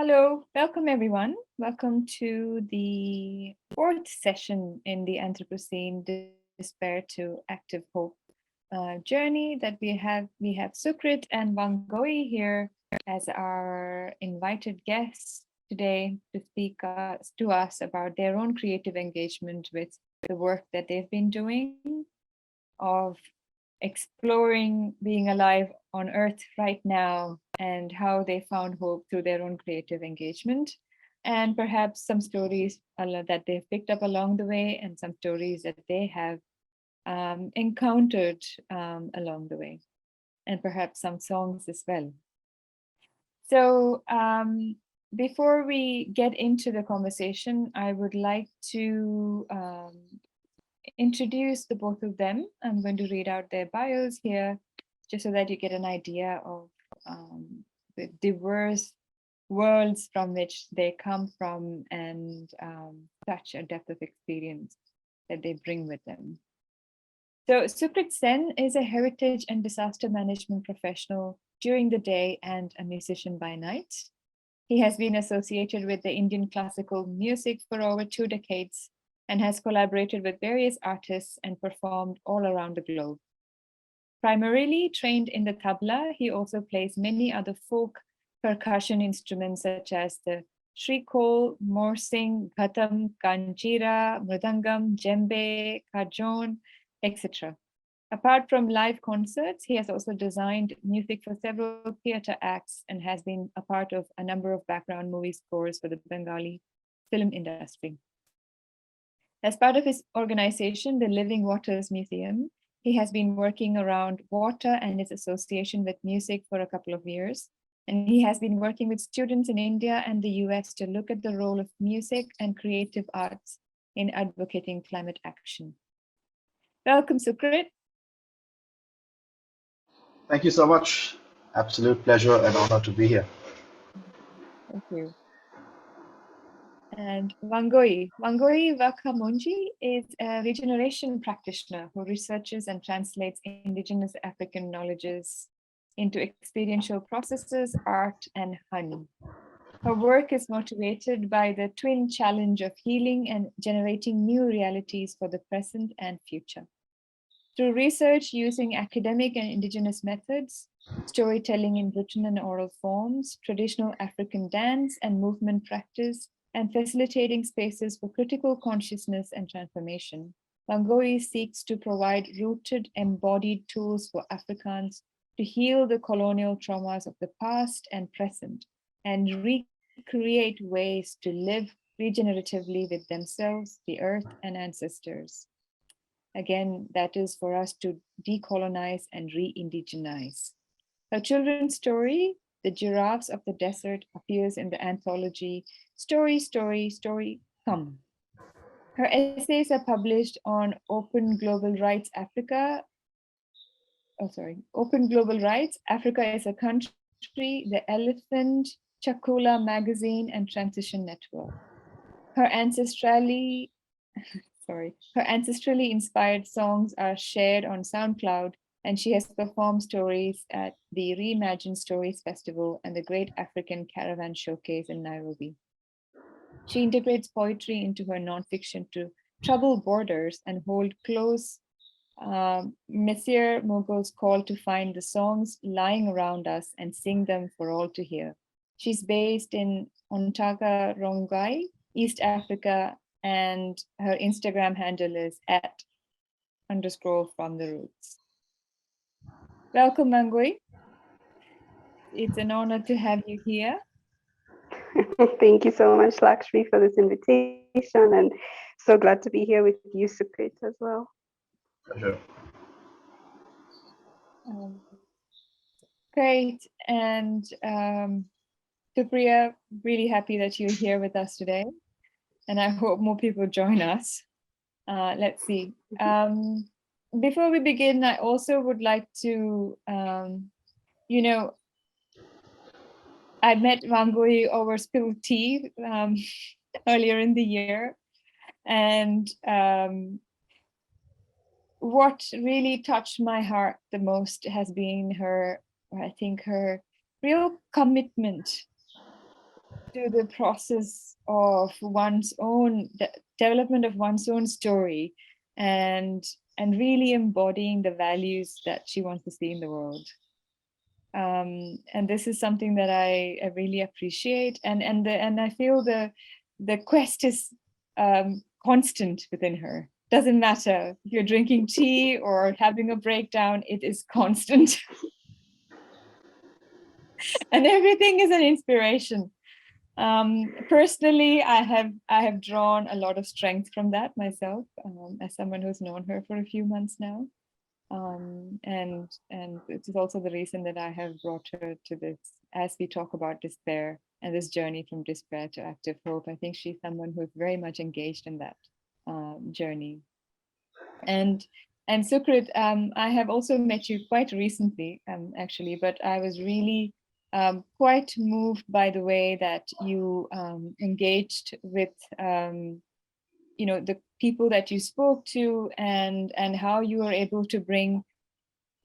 Hello, welcome everyone. Welcome to the fourth session in the Anthropocene Despair to Active Hope journey that we have. We have Sukrit and Wangũi here as our invited guests today to speak to us about their own creative engagement with the work that they've been doing of exploring being alive on Earth right now and how they found hope through their own creative engagement, and perhaps some stories that they've picked up along the way and some stories that they have encountered along the way, and perhaps some songs as well. So before we get into the conversation, I would like to introduce the both of them. I'm going to read out their bios here, just so that you get an idea of the diverse worlds from which they come from and such a depth of experience that they bring with them. So Sukrit Sen is a heritage and disaster management professional during the day and a musician by night. He has been associated with the Indian classical music for over 2 decades and has collaborated with various artists and performed all around the globe. Primarily trained in the tabla, he also plays many other folk percussion instruments such as the shrikol, morsing, ghatam, kanchira, mridangam, djembe, kajon, etc. Apart from live concerts, he has also designed music for several theatre acts and has been a part of a number of background movie scores for the Bengali film industry. As part of his organization, the Living Waters Museum, he has been working around water and its association with music for a couple of years. And he has been working with students in India and the US to look at the role of music and creative arts in advocating climate action. Welcome, Sukrit. Thank you so much. Absolute pleasure and honor to be here. Thank you. And Wangũi Kamonji is a regeneration practitioner who researches and translates indigenous African knowledges into experiential processes, art, and honey. Her work is motivated by the twin challenge of healing and generating new realities for the present and future. Through research using academic and indigenous methods, storytelling in written and oral forms, traditional African dance and movement practice, and facilitating spaces for critical consciousness and transformation, Wangũi seeks to provide rooted, embodied tools for Africans to heal the colonial traumas of the past and present, and recreate ways to live regeneratively with themselves, the earth, and ancestors. Again, that is for us to decolonize and re-indigenize. Her children's story, The Giraffes of the Desert, appears in the anthology Story, Story, Story, Come. Her essays are published on Open Global Rights Africa. Open Global Rights, Africa is a Country, The Elephant, Chakula Magazine, and Transition Network. Her ancestrally inspired songs are shared on SoundCloud, and she has performed stories at the Reimagine Stories Festival and the Great African Caravan Showcase in Nairobi. She integrates poetry into her nonfiction to trouble borders and hold close Messier Mogul's call to find the songs lying around us and sing them for all to hear. She's based in Ontaga, Rongai, East Africa, and her Instagram handle is @_from-the-roots. Welcome, Wangũi. It's an honor to have you here. Thank you so much, Lakshmi, for this invitation, and so glad to be here with you, Sukrit, as well. Pleasure. Great, and Supriya, really happy that you're here with us today, and I hope more people join us. Let's see. Before we begin, I also would like to, I met Wangũi over spilled tea earlier in the year, and what really touched my heart the most has been her real commitment to the process of one's own development of one's own story, and really embodying the values that she wants to see in the world. And this is something that I really appreciate, and I feel the quest is constant within her. Doesn't matter if you're drinking tea or having a breakdown, it is constant. And everything is an inspiration. Personally, I have drawn a lot of strength from that myself, as someone who's known her for a few months now. And it is also the reason that I have brought her to this as we talk about despair and this journey from despair to active hope. I think she's someone who's very much engaged in that journey. And Sukrit, I have also met you quite recently, actually, but I was really quite moved by the way that you engaged with the people that you spoke to, and how you were able to bring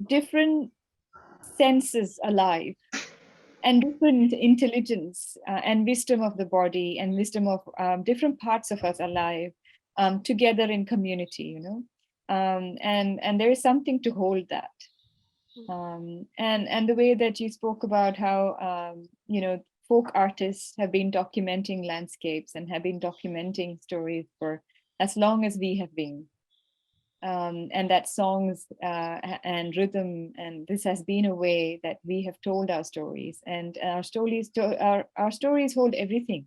different senses alive, and different intelligence and wisdom of the body, and wisdom of different parts of us alive, together in community, and there is something to hold that. And the way that you spoke about how folk artists have been documenting landscapes and have been documenting stories for as long as we have been, and that songs and rhythm, and this has been a way that we have told our stories, and our stories hold everything.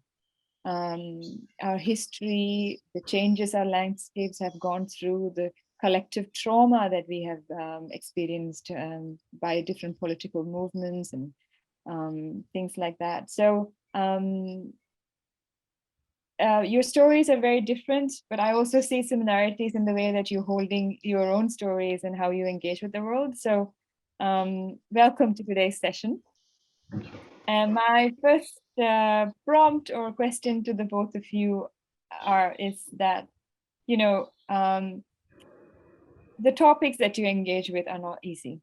Our history, the changes our landscapes have gone through, the collective trauma that we have experienced by different political movements and things like that. So your stories are very different, but I also see similarities in the way that you're holding your own stories and how you engage with the world. So welcome to today's session. And my first prompt or question to the both of you is that, the topics that you engage with are not easy,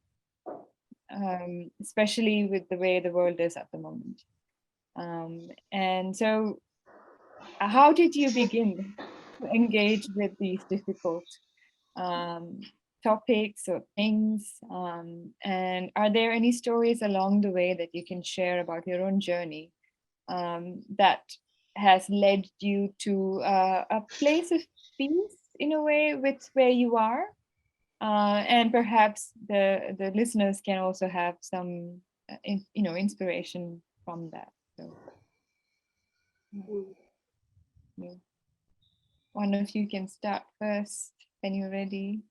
especially with the way the world is at the moment. And so how did you begin to engage with these difficult topics or things? And are there any stories along the way that you can share about your own journey that has led you to a place of peace in a way with where you are? And perhaps the listeners can also have some inspiration from that. So yeah. One of you can start first when you're ready.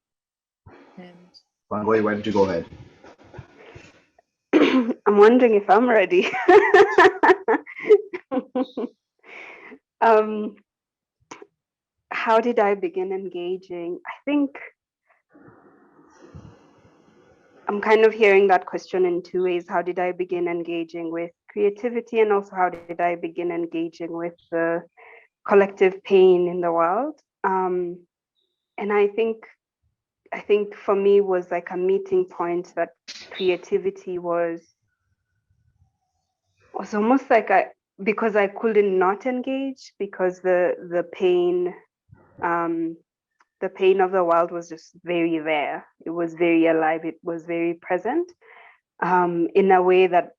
And Wangũi, why don't you go ahead? I'm wondering if I'm ready. How did I begin engaging? I think I'm kind of hearing that question in two ways. How did I begin engaging with creativity, and also how did I begin engaging with the collective pain in the world? And I think for me was like a meeting point that creativity was almost like because I couldn't not engage, because the pain of the world was just very there. It was very alive. It was very present, in a way that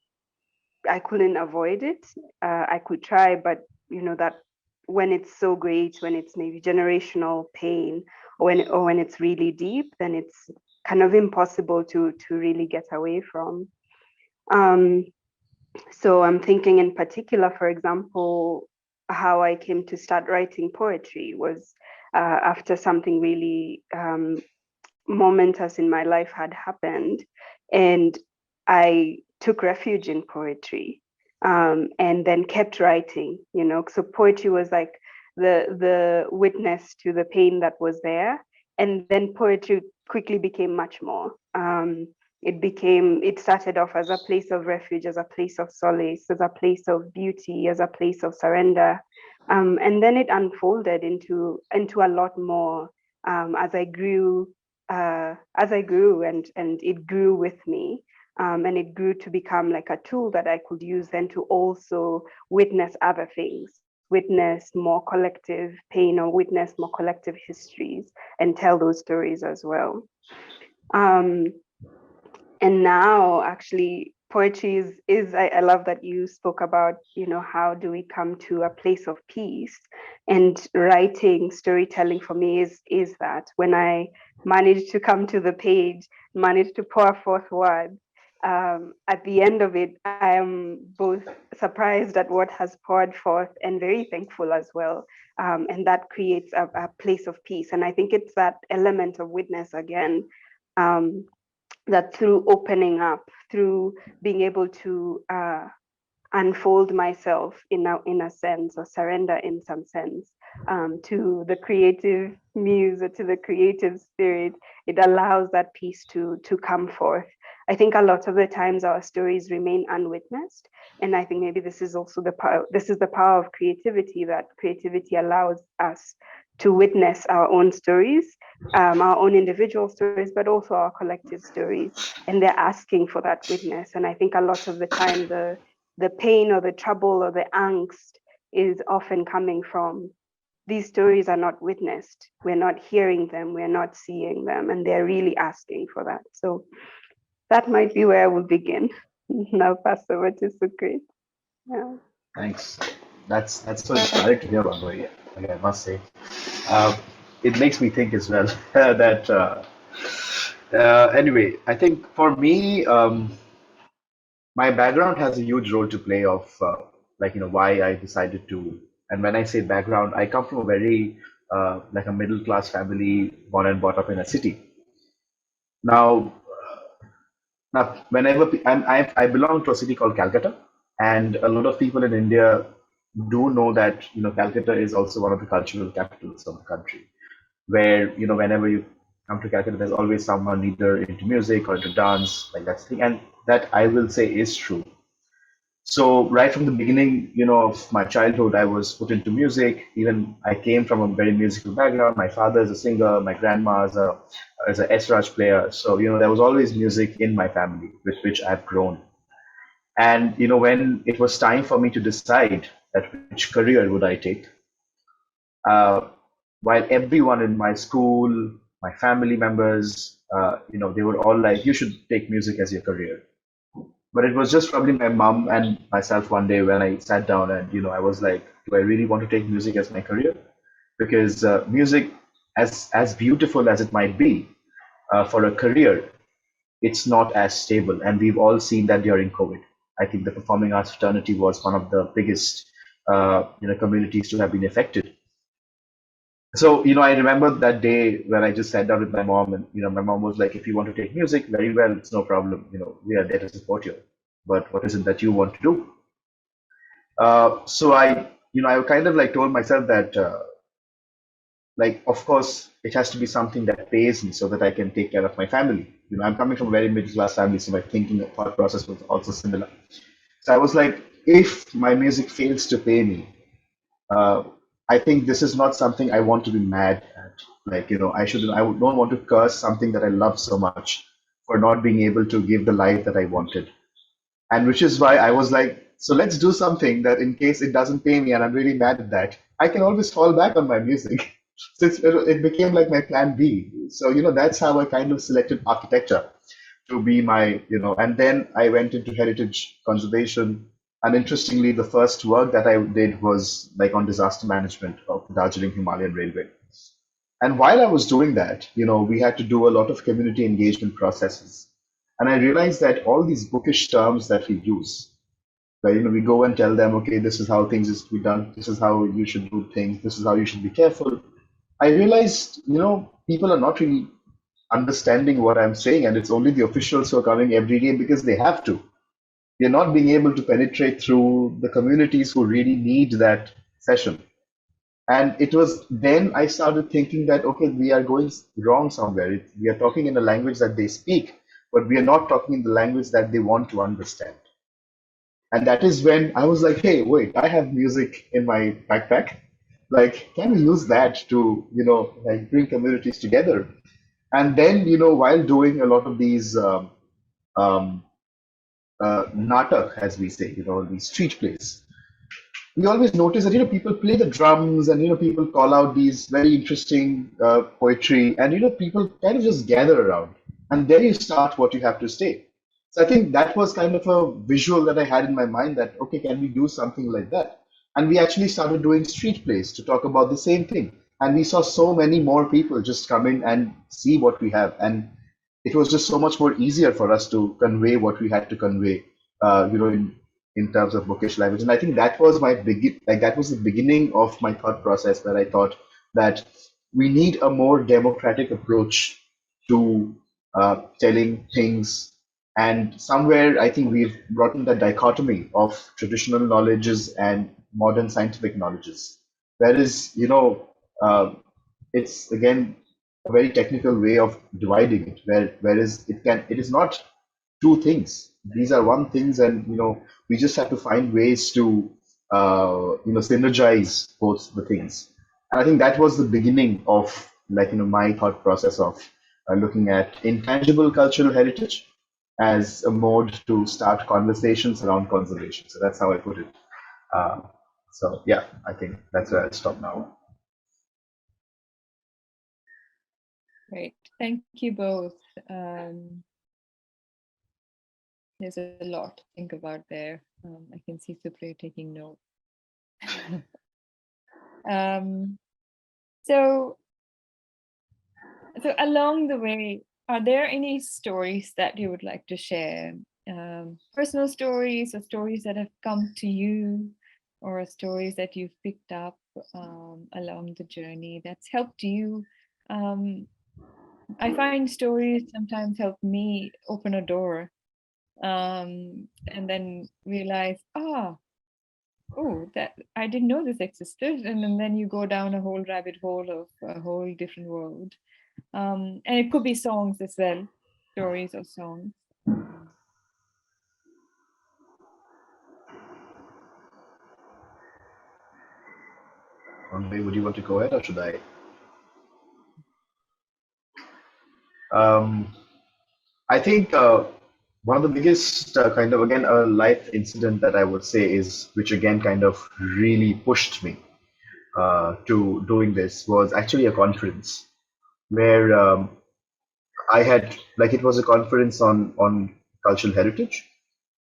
I couldn't avoid it. I could try, but that when it's so great, when it's maybe generational pain, or when it's really deep, then it's kind of impossible to really get away from. So I'm thinking in particular, for example, how I came to start writing poetry was after something really momentous in my life had happened, and I took refuge in poetry, and then kept writing. So poetry was like the witness to the pain that was there, and then poetry quickly became much more. It started off as a place of refuge, as a place of solace, as a place of beauty, as a place of surrender, and then it unfolded into a lot more as I grew, and it grew with me. And it grew to become like a tool that I could use then to also witness other things, witness more collective pain or witness more collective histories and tell those stories as well. And now actually poetry is I love that you spoke about, how do we come to a place of peace, and writing, storytelling for me is that when I manage to come to the page, manage to pour forth words, at the end of it I am both surprised at what has poured forth and very thankful as well. And that creates a place of peace, and I think it's that element of witness again, that through opening up, through being able to unfold myself in a sense, or surrender in some sense, to the creative muse or to the creative spirit, it allows that piece to come forth. I think a lot of the times our stories remain unwitnessed, and I think maybe this is also the power. This is the power of creativity, that creativity allows us to witness our own stories, our own individual stories, but also our collective stories. And they're asking for that witness. And I think a lot of the time, the pain or the trouble or the angst is often coming from these stories are not witnessed. We're not hearing them. We're not seeing them. And they're really asking for that. So that might be where I will begin. Now pass over to Sukrit. Yeah. Thanks. That's so inspiring to hear, Wangũi, I must say. Uh, it makes me think as well that anyway, I think for me, my background has a huge role to play of why I decided to. And when I say background, I come from a very like a middle class family, born and brought up in a city. Now, whenever I belong to a city called Calcutta, and a lot of people in India do know that Calcutta is also one of the cultural capitals of the country, where whenever you come to Calcutta, there's always someone either into music or into dance, like that's the thing, and that I will say is true. So right from the beginning, of my childhood, I was put into music. Even I came from a very musical background. My father is a singer. My grandma is a S-Raj player. So there was always music in my family, with which I've grown. And when it was time for me to decide that which career would I take, uh, while everyone in my school, my family members, they were all like, "You should take music as your career." But it was just probably my mom and myself one day when I sat down and I was like, do I really want to take music as my career? Because music, as beautiful as it might be, for a career, it's not as stable. And we've all seen that during COVID. I think the performing arts fraternity was one of the biggest communities to have been affected. So, I remember that day when I just sat down with my mom, and, my mom was like, if you want to take music, very well, it's no problem. We are there to support you. But what is it that you want to do? So I kind of like told myself that, of course, it has to be something that pays me so that I can take care of my family. I'm coming from a very middle class family, so my thinking and thought process was also similar. So I was like, if my music fails to pay me, uh, I think this is not something I want to be mad at. I don't want to curse something that I love so much for not being able to give the life that I wanted. And which is why I was like, so let's do something that in case it doesn't pay me and I'm really mad at that, I can always fall back on my music. So it became like my plan B. So, that's how I kind of selected architecture to be my, and then I went into heritage conservation. And interestingly, the first work that I did was like on disaster management of the Darjeeling Himalayan Railway. And while I was doing that, we had to do a lot of community engagement processes. And I realized that all these bookish terms that we use, where we go and tell them, okay, this is how things is to be done, this is how you should do things, this is how you should be careful. I realized, people are not really understanding what I'm saying, and it's only the officials who are coming every day because they have to. They're not being able to penetrate through the communities who really need that session. And it was then I started thinking that, okay, we are going wrong somewhere. We are talking in a language that they speak, but we are not talking in the language that they want to understand. And that is when I was like, hey, wait, I have music in my backpack. Like, can we use that to, bring communities together? And then, while doing a lot of these natak, as we say, these street plays, we always notice that people play the drums, and people call out these very interesting poetry, and people kind of just gather around, and then you start what you have to say. So I think that was kind of a visual that I had in my mind, that okay, can we do something like that? And we actually started doing street plays to talk about the same thing, and we saw so many more people just come in and see what we have, and it was just so much more easier for us to convey what we had to convey, in terms of bookish language. And I think that was that was the beginning of my thought process, where I thought that we need a more democratic approach to telling things. And somewhere I think we've brought in the dichotomy of traditional knowledges and modern scientific knowledges. Whereas, uh, it's again a very technical way of dividing it, whereas it is not two things. These are one things, and we just have to find ways to synergize both the things. And I think that was the beginning of, my thought process of looking at intangible cultural heritage as a mode to start conversations around conservation. So that's how I put it. So yeah, I think that's where I'll stop now. Great. Thank you both. There's a lot to think about there. I can see Sukrit taking notes. So along the way, are there any stories that you would like to share? Personal stories, or stories that have come to you, or stories that you've picked up along the journey that's helped you? I find stories sometimes help me open a door, and then realize, that I didn't know this existed, and then you go down a whole rabbit hole of a whole different world. And it could be songs as well, stories or songs. Andre, would you want to go ahead, or should I? I think one of the biggest kind of, again, a life incident that I would say is, which again kind of really pushed me to doing this, was actually a conference where I had, it was a conference on cultural heritage.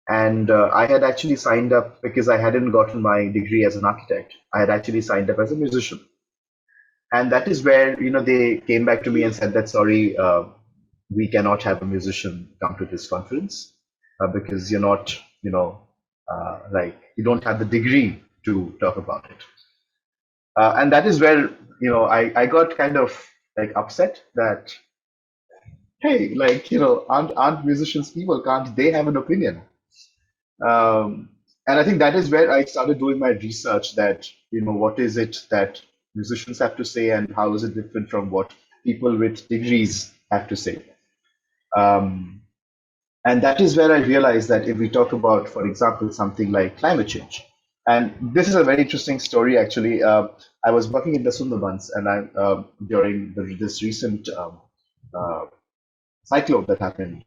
And I had actually signed up because I hadn't gotten my degree as an architect. I had actually signed up as a musician. And that is where, they came back to me and said that, sorry, we cannot have a musician come to this conference because you're not, you don't have the degree to talk about it. And that is where, I got kind of upset that, hey, aren't musicians people? Can't they have an opinion? And I think that is where I started doing my research, that, what is it that musicians have to say, and how is it different from what people with degrees have to say. And that is where I realized that if we talk about, for example, something like climate change, and this is a very interesting story, actually. I was working in the Sundarbans, and during this recent cyclone that happened.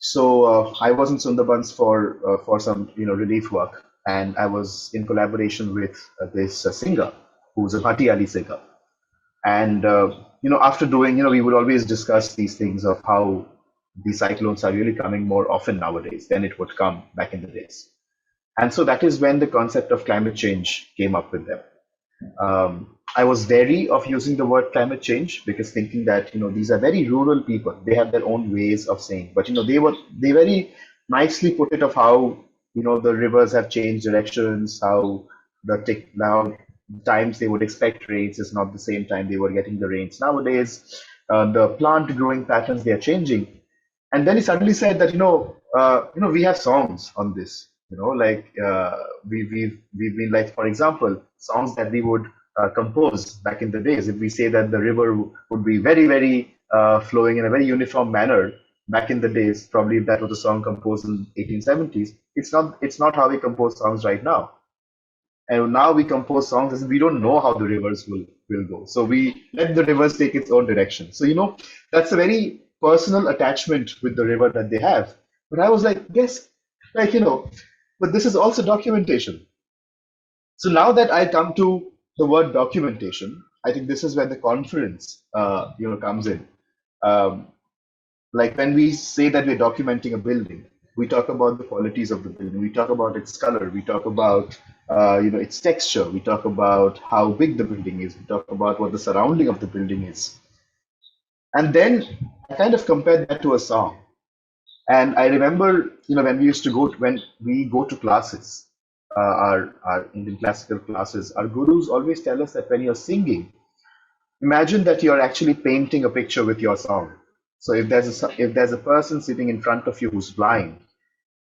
So I was in Sundarbans for some relief work, and I was in collaboration with this singer who's a Bhatiyali singer. And after doing, we would always discuss these things of how the cyclones are really coming more often nowadays than it would come back in the days. And so that is when the concept of climate change came up with them. I was wary of using the word climate change, because thinking that these are very rural people, they have their own ways of saying. But they very nicely put it of how the rivers have changed directions, how now times they would expect rains is not the same time they were getting the rains nowadays. The plant growing patterns, they are changing. And then he suddenly said that we have songs on this. We've been, like, for example, songs that we would compose back in the days. If we say that the river would be very, very flowing in a very uniform manner back in the days, probably if that was a song composed in 1870s, it's not how we compose songs right now. And now we compose songs as we don't know how the rivers will go. So we let the rivers take its own direction. So that's a very personal attachment with the river that they have. But I was like, yes, Like, but this is also documentation. So now that I come to the word documentation, I think this is where the confidence, comes in. Um, like when we say that we're documenting a building, we talk about the qualities of the building, we talk about its color, we talk about its texture, we talk about how big the building is, we talk about what the surrounding of the building is, and then I kind of compared that to a song. And I remember, when we go to classes, our Indian classical classes, our gurus always tell us that when you're singing, imagine that you're actually painting a picture with your song. So if there's a person sitting in front of you who's blind,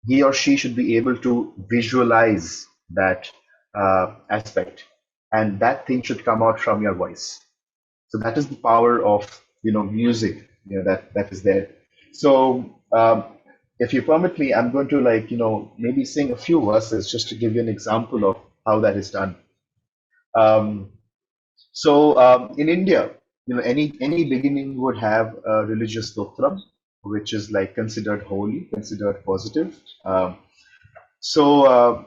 he or she should be able to visualize that aspect, and that thing should come out from your voice. So that is the power of music, that is there. So if you permit me, I'm going to maybe sing a few verses just to give you an example of how that is done. Um, so in India, any beginning would have a religious stotram, which is like considered holy, considered positive. So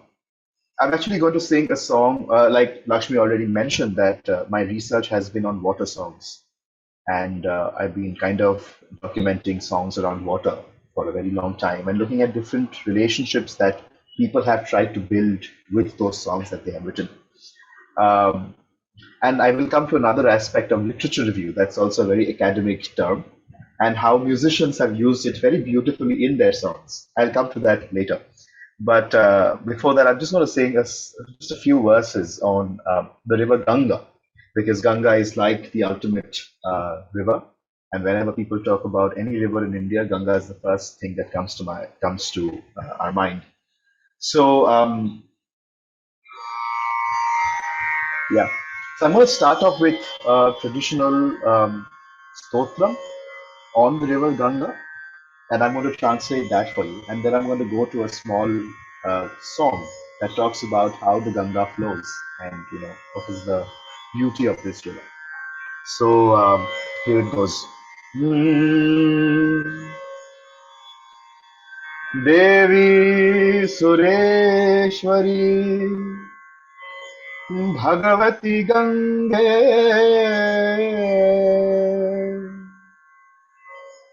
I'm actually going to sing a song, like Lakshmi already mentioned, that my research has been on water songs, and I've been kind of documenting songs around water for a very long time and looking at different relationships that people have tried to build with those songs that they have written. Um, and I will come to another aspect of literature review that's also a very academic term, and how musicians have used it very beautifully in their songs. I'll come to that later. But before that, I'm just going to sing just a few verses on the river Ganga, because Ganga is like the ultimate river. And whenever people talk about any river in India, Ganga is the first thing that comes to our mind. So yeah, so I'm going to start off with traditional stotram on the river Ganga, and I'm going to translate that for you. And then I'm going to go to a small song that talks about how the Ganga flows and what is the beauty of this river. So here it goes. Devi Sureshwari Bhagavati Gange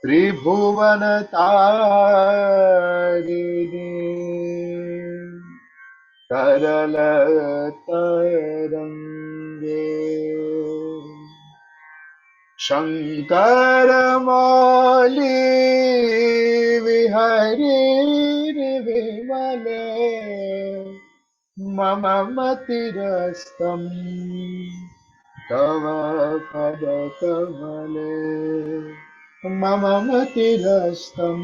त्रिभुवन तारिणी करल तरंगे शंकर मौली विहरी विमले मम मतिरस्तम तव पद कमले मम मतिरस्तम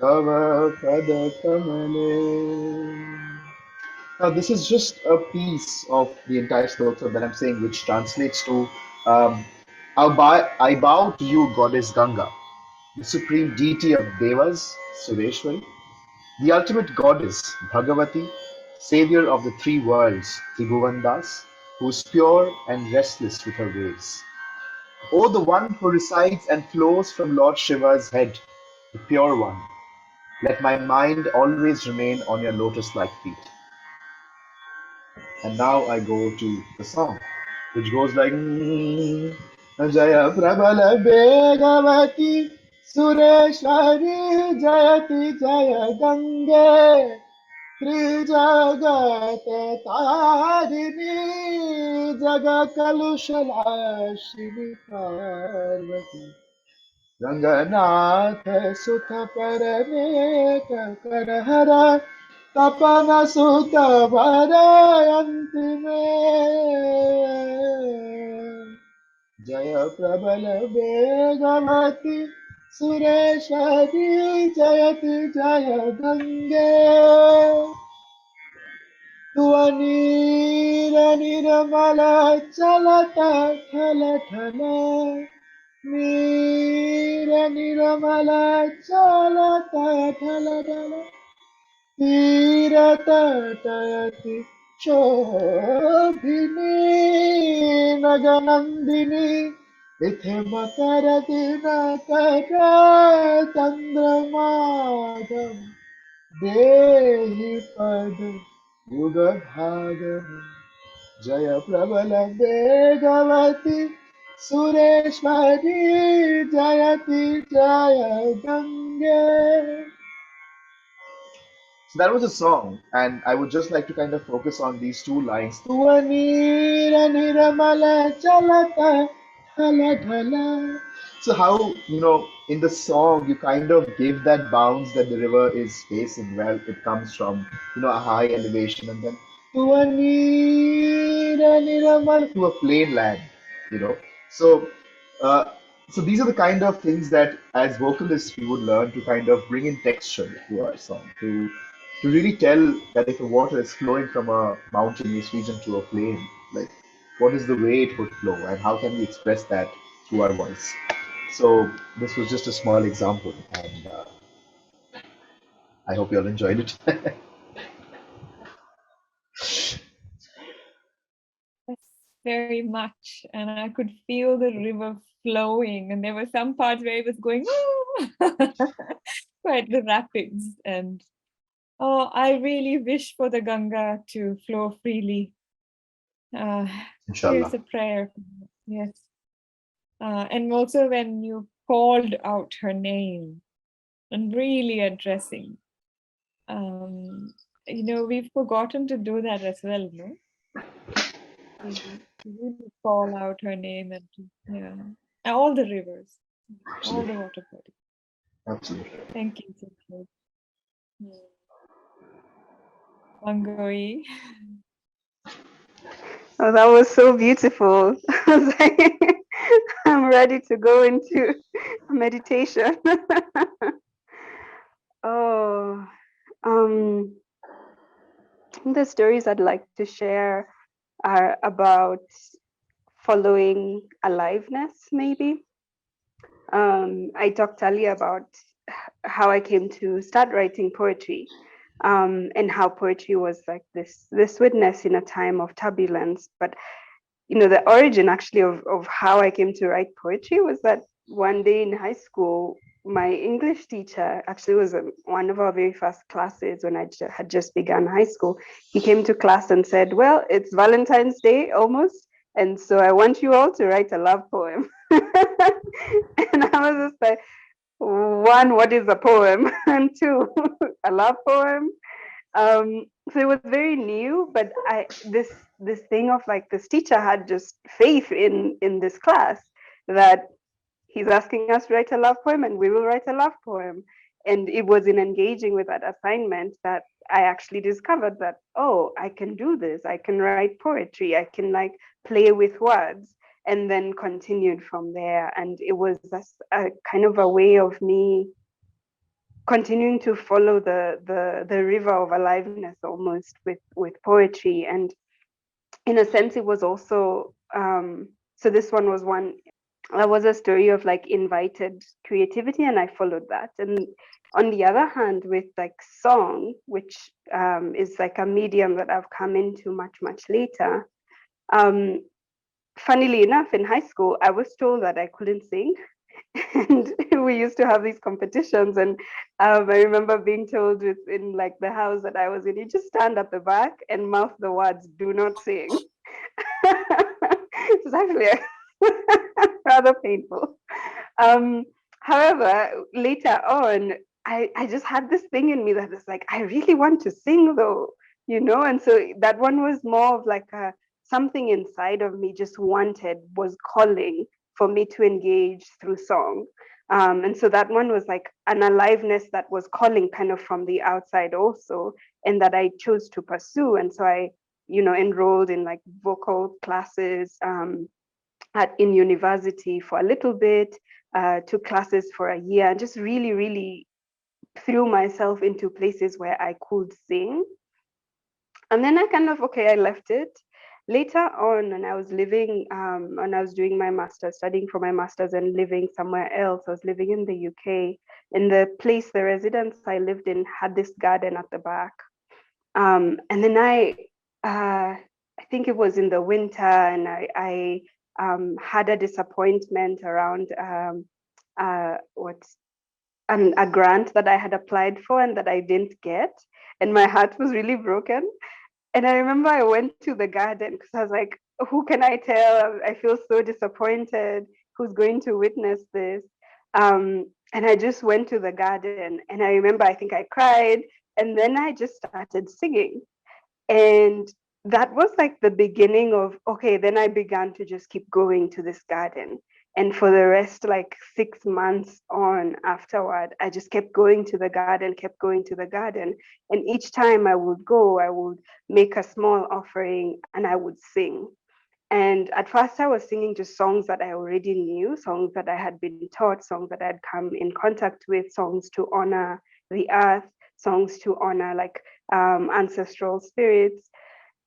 तव पद कमले. Now, this is just a piece of the entire stotra that I'm saying, which translates to um, I bow to you, Goddess Ganga, the supreme deity of Devas, Sureshwari, the ultimate goddess, Bhagavati, savior of the three worlds, Tribhuvandas, who is pure and restless with her waves. O the one who resides and flows from Lord Shiva's head, the pure one, let my mind always remain on your lotus-like feet. And now I go to the song, which goes like Jaya Prabala Begavati Sureshwari Jayati Jaya Gange Trijagat Tarini Jaga Kalushalashini Parvati Ranganath Sutha Paranek Karahara Tapana Sutta Varayanti Me Jaya Prabala Begavati Sureshwari Jayati Jaya Gange Tuanira Niramala Chalata Thala Thala Nira Niramala Chalata Thala Thala Tayati Shobhini Naganandini Ithe Makara Dinakara Chandramadam Dehi pad Yugadhagar Jaya Prabala Begavati Sureshwari Jayati Jaya Gange. So that was a song, and I would just like to kind of focus on these two lines. "Tua neera niramala chalata dhala dhala." So how, in the song you kind of give that bounce that the river is facing. Well, it comes from, a high elevation, and then "Tua neera niramala" to a plain land, you know. So uh, so these are the kind of things that as vocalists we would learn to kind of bring in texture to our song, to really tell that if the water is flowing from a mountainous region to a plain, like what is the way it would flow and how can we express that through our voice. So this was just a small example, and I hope you all enjoyed it. Yes, very much. And I could feel the river flowing, and there were some parts where it was going, "Ooh," quite the rapids. And oh, I really wish for the Ganga to flow freely. Uh, here's Inshallah. a prayer. Yes. And also when you called out her name and really addressing, um, we've forgotten to do that as well, no? We really call out her name and yeah, and all the rivers, all the Absolutely. water bodies. Absolutely. Thank you, Sukrit. Wangũi. Oh, that was so beautiful. I was like, I'm ready to go into meditation. Oh, um, the stories I'd like to share are about following aliveness, maybe. I talked earlier about how I came to start writing poetry, and how poetry was like this witness in a time of turbulence. But the origin actually of how I came to write poetry was that one day in high school, my English teacher actually was one of our very first classes when I had just begun high school. He came to class and said, "Well, it's Valentine's Day almost, and so I want you all to write a love poem." And I was just like, one, what is a poem? And two, a love poem. So it was very new, but this thing of like this teacher had just faith in this class that he's asking us to write a love poem and we will write a love poem. And it was in engaging with that assignment that I actually discovered that, oh, I can do this. I can write poetry. I can like play with words, and then continued from there. And it was a kind of a way of me continuing to follow the river of aliveness almost with poetry. And in a sense it was also so this one was one that was a story of like invited creativity, and I followed that. And on the other hand, with like song, which is like a medium that I've come into much later, um funnily enough, in high school I was told that I couldn't sing. And we used to have these competitions, and I remember being told in like the house that I was in, you just stand at the back and mouth the words, do not sing. It's actually rather painful. um, However, later on, I just had this thing in me that was like, I really want to sing though, and so that one was more of like something inside of me just was calling for me to engage through song. And so that one was like an aliveness that was calling kind of from the outside also, and that I chose to pursue. And so I, enrolled in like vocal classes in university for a little bit, took classes for a year, and just really threw myself into places where I could sing. And then I kind of, okay, I left it. Later on, when I was living, when I was doing my master's, studying for my master's and living somewhere else, I was living in the UK. In the residence I lived in had this garden at the back. And then I think it was in the winter, and I had a disappointment around what a grant that I had applied for and that I didn't get, and my heart was really broken. And I remember I went to the garden because I was like, who can I tell? I feel so disappointed. Who's going to witness this? And I just went to the garden, and I remember I think I cried, and then I just started singing. And that was like the beginning of, okay, then I began to just keep going to this garden. And for the rest, like 6 months on afterward, I just kept going to the garden, kept going to the garden. And each time I would go, I would make a small offering and I would sing. And at first, I was singing just songs that I already knew, songs that I had been taught, songs that I had come in contact with, songs to honor the earth, songs to honor like ancestral spirits.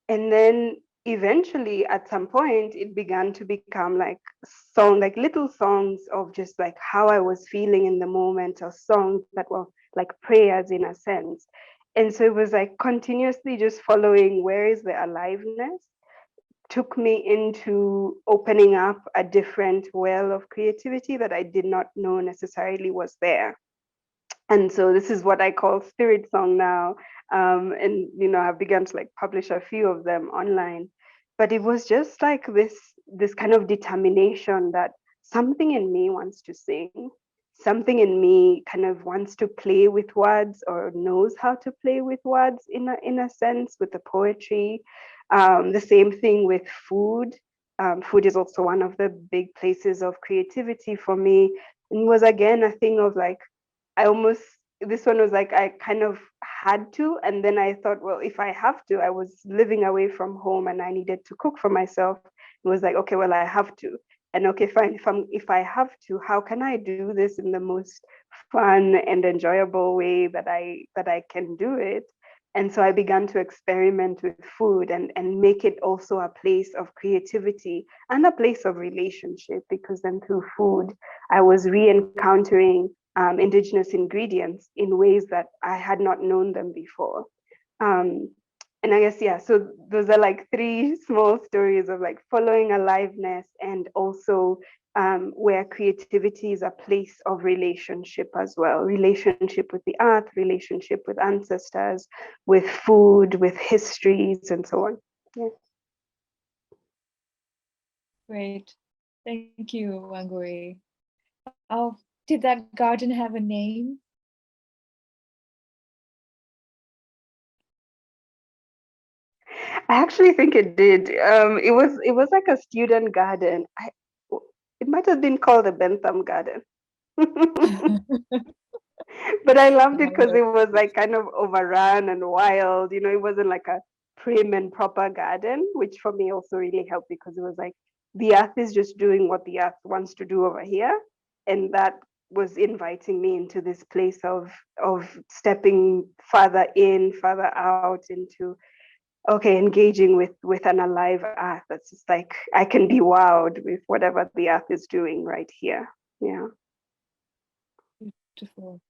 And then eventually, at some point, it began to become like like little songs of just like how I was feeling in the moment, or songs that were like prayers in a sense. And so it was like continuously just following where is the aliveness, took me into opening up a different well of creativity that I did not know necessarily was there. And so this is what I call spirit song now. And I've begun to like publish a few of them online. But it was just like this kind of determination that something in me wants to sing, something in me kind of wants to play with words, or knows how to play with words in a sense, with the poetry. The same thing with food. Food is also one of the big places of creativity for me. And was again a thing of like, I almost, this one was like I kind of had to, and then I thought, well, if I have to, I was living away from home and I needed to cook for myself. It was like, okay, well, I have to. And okay, fine, if I have to, how can I do this in the most fun and enjoyable way that I can do it? And so I began to experiment with food, and make it also a place of creativity and a place of relationship, because then through food, I was re-encountering indigenous ingredients in ways that I had not known them before. Um, and I guess, yeah, so those are like three small stories of like following aliveness, and also where creativity is a place of relationship as well, relationship with the earth, relationship with ancestors, with food, with histories, and so on. Yeah. Great. Thank you, Wangui. Oh, did that garden have a name? I actually think it did. It was like a student garden. It might have been called the Bentham Garden. But I loved it because it was like kind of overrun and wild. It wasn't like a prim and proper garden, which for me also really helped, because it was like the earth is just doing what the earth wants to do over here. And that was inviting me into this place of stepping further in, further out into, okay, engaging with an alive earth that's just like I can be wowed with whatever the earth is doing right here. Yeah. Beautiful.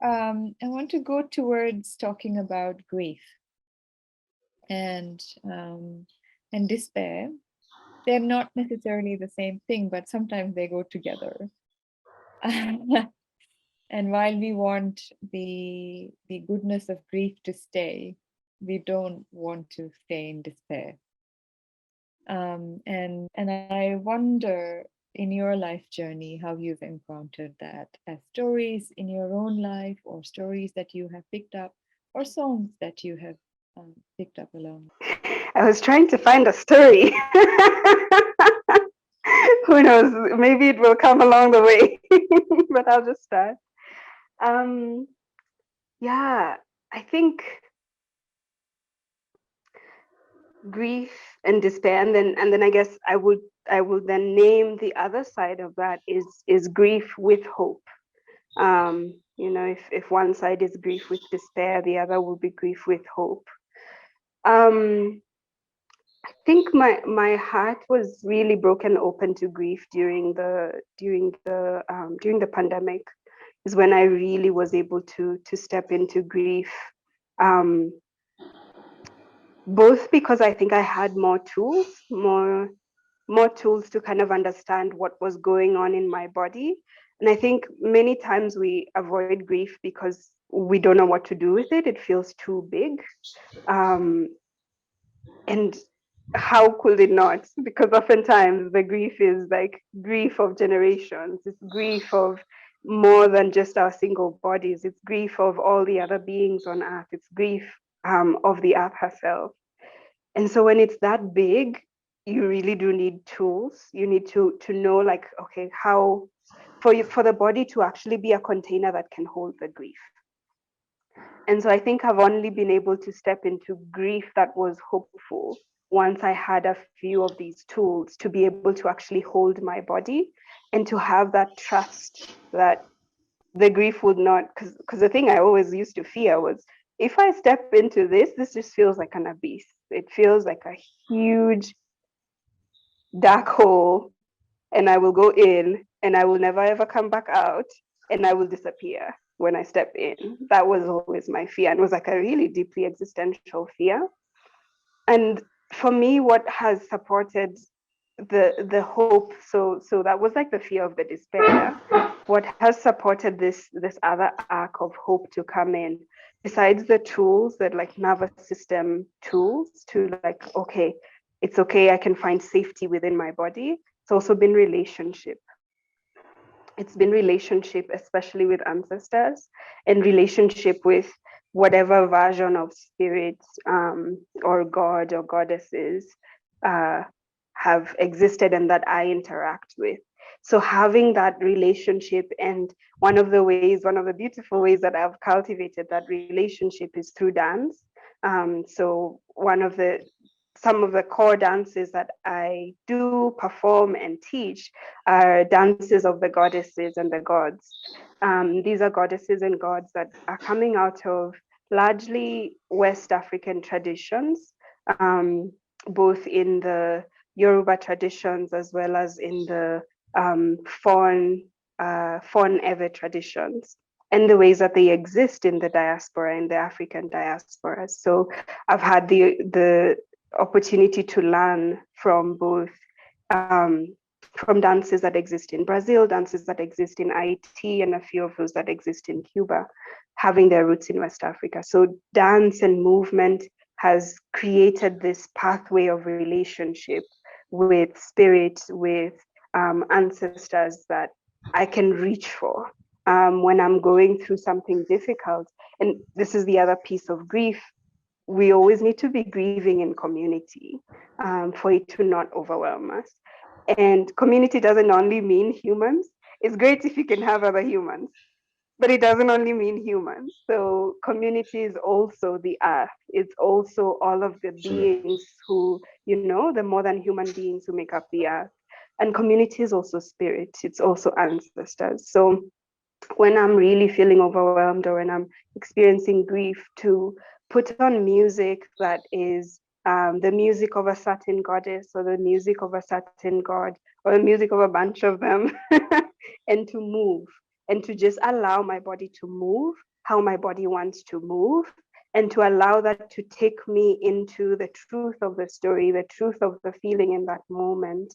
I want to go towards talking about grief and despair. They're not necessarily the same thing, but sometimes they go together. And while we want the goodness of grief to stay, we don't want to stay in despair. And I wonder, in your life journey, how you've encountered that, as stories in your own life, or stories that you have picked up, or songs that you have picked up along. I was trying to find a story. Who knows? Maybe it will come along the way. But I'll just start. Um, yeah, I think grief and despair, and then I guess I would then name the other side of that is grief with hope. If one side is grief with despair, the other will be grief with hope. I think my heart was really broken open to grief during the pandemic, is when I really was able to step into grief. Um, Both because I think I had more tools to kind of understand what was going on in my body, And I think many times we avoid grief because we don't know what to do with it. It feels too big. And how could it not? Because oftentimes the grief is like grief of generations. It's grief of more than just our single bodies. It's grief of all the other beings on earth. It's grief of the earth herself. And so when it's that big, you really do need tools. You need to know, like, okay, how for the body to actually be a container that can hold the grief. And so I think I've only been able to step into grief that was hopeful once I had a few of these tools to be able to actually hold my body and to have that trust that the grief would not, because the thing I always used to fear was, if I step into this just feels like an abyss. It feels like a huge dark hole, and I will go in and I will never ever come back out, and I will disappear when I step in. That was always my fear, and it was like a really deeply existential fear. And for me, what has supported the hope, so that was like the fear of the despair. What has supported this other arc of hope to come in, besides the tools that like nervous system tools to like, okay, it's okay, I can find safety within my body. It's also been relationship. It's been relationship, especially with ancestors, and relationship with whatever version of spirit or God or goddesses have existed and that I interact with. So having that relationship, and one of the beautiful ways that I've cultivated that relationship is through dance. So some of the core dances that I do perform and teach are dances of the goddesses and the gods. These are goddesses and gods that are coming out of largely West African traditions, both in the Yoruba traditions as well as in the Fawn Ewe traditions, and the ways that they exist in the diaspora, in the African diaspora. So I've had the opportunity to learn from both from dances that exist in Brazil, dances that exist in Haiti, and a few of those that exist in Cuba, having their roots in West Africa. So dance and movement has created this pathway of relationship with spirit, with ancestors that I can reach for when I'm going through something difficult. And this is the other piece of grief. We always need to be grieving in community for it to not overwhelm us. And community doesn't only mean humans. It's great if you can have other humans, but it doesn't only mean humans. So community is also the earth. It's also all of the beings who, the more than human beings who make up the earth. And community is also spirit. It's also ancestors. So when I'm really feeling overwhelmed or when I'm experiencing grief, to put on music that is the music of a certain goddess or the music of a certain god or the music of a bunch of them and to move and to just allow my body to move how my body wants to move, and to allow that to take me into the truth of the story, the truth of the feeling in that moment.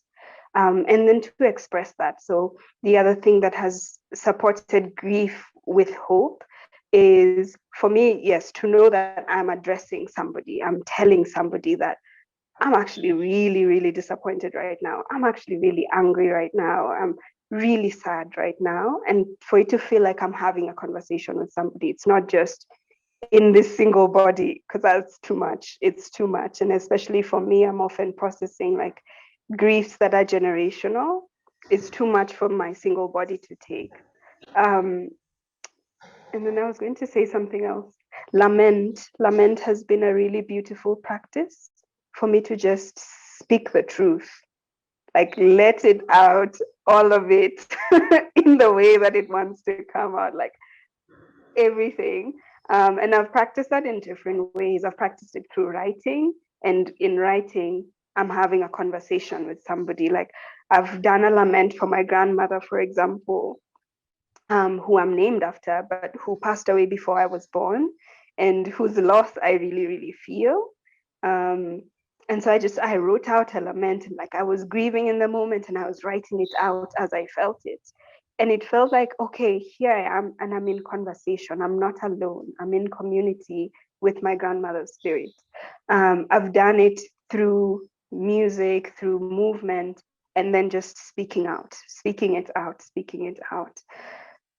And then to express that. So the other thing that has supported grief with hope is, for me, yes, to know that I'm addressing somebody, I'm telling somebody that I'm actually really, really disappointed right now. I'm actually really angry right now. I'm really sad right now. And for it to feel like I'm having a conversation with somebody, it's not just in this single body, because that's too much. It's too much. And especially for me, I'm often processing like griefs that are generational. It's too much for my single body to take. And then I was going to say something else. Lament has been a really beautiful practice for me to just speak the truth, like let it out, all of it, in the way that it wants to come out, like everything. And I've practiced that in different ways. I've practiced it through writing, and in writing, I'm having a conversation with somebody. Like I've done a lament for my grandmother, for example, who I'm named after, but who passed away before I was born, and whose loss I really, really feel. And so I wrote out a lament, and like I was grieving in the moment, and I was writing it out as I felt it. And it felt like, okay, here I am, and I'm in conversation. I'm not alone. I'm in community with my grandmother's spirit. I've done it through music, through movement, and then just speaking out, speaking it out, speaking it out.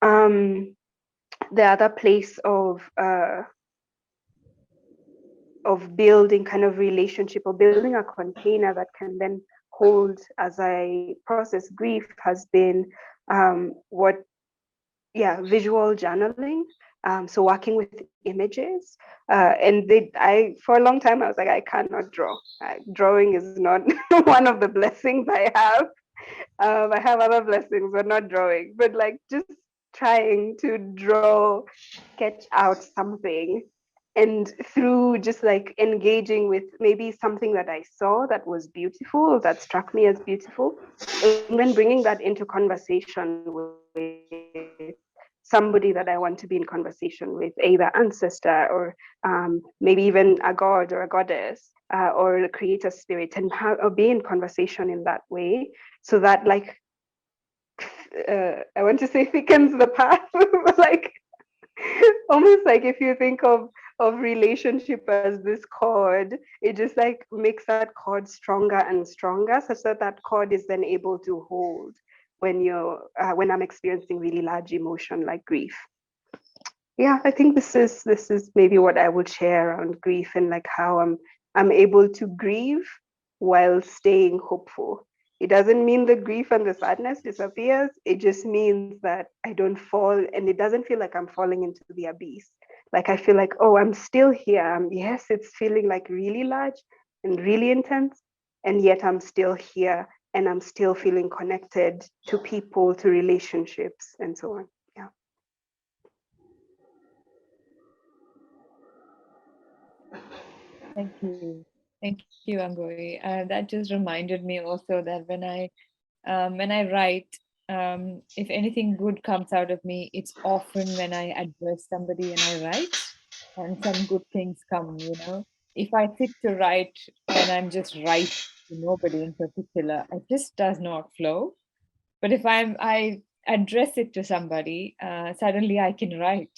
The other place of building kind of relationship, or building a container that can then hold as I process grief, has been visual journaling. So working with images, for a long time I was like, I cannot draw. Drawing is not one of the blessings I have. I have other blessings, but not drawing. But like just trying to draw, sketch out something, and through just like engaging with maybe something that I saw that was beautiful, that struck me as beautiful, and then bringing that into conversation with somebody that I want to be in conversation with, either ancestor or maybe even a god or a goddess, or the creator spirit, and or be in conversation in that way, so that like I want to say thickens the path, but like almost like if you think of relationship as this cord, it just like makes that cord stronger and stronger, such that that cord is then able to hold when I'm experiencing really large emotion like grief. Yeah, I think this is maybe what I would share around grief, and like how I'm able to grieve while staying hopeful. It doesn't mean the grief and the sadness disappears. It just means that I don't fall, and it doesn't feel like I'm falling into the abyss. Like I feel like, oh, I'm still here. Yes, it's feeling like really large and really intense, and yet I'm still here, and I'm still feeling connected to people, to relationships, and so on. Yeah. Thank you, Wangũi. That just reminded me also that when I write, if anything good comes out of me, it's often when I address somebody and I write, and some good things come. If I sit to write and I'm just writing to nobody in particular, it just does not flow. But if I address it to somebody, suddenly I can write,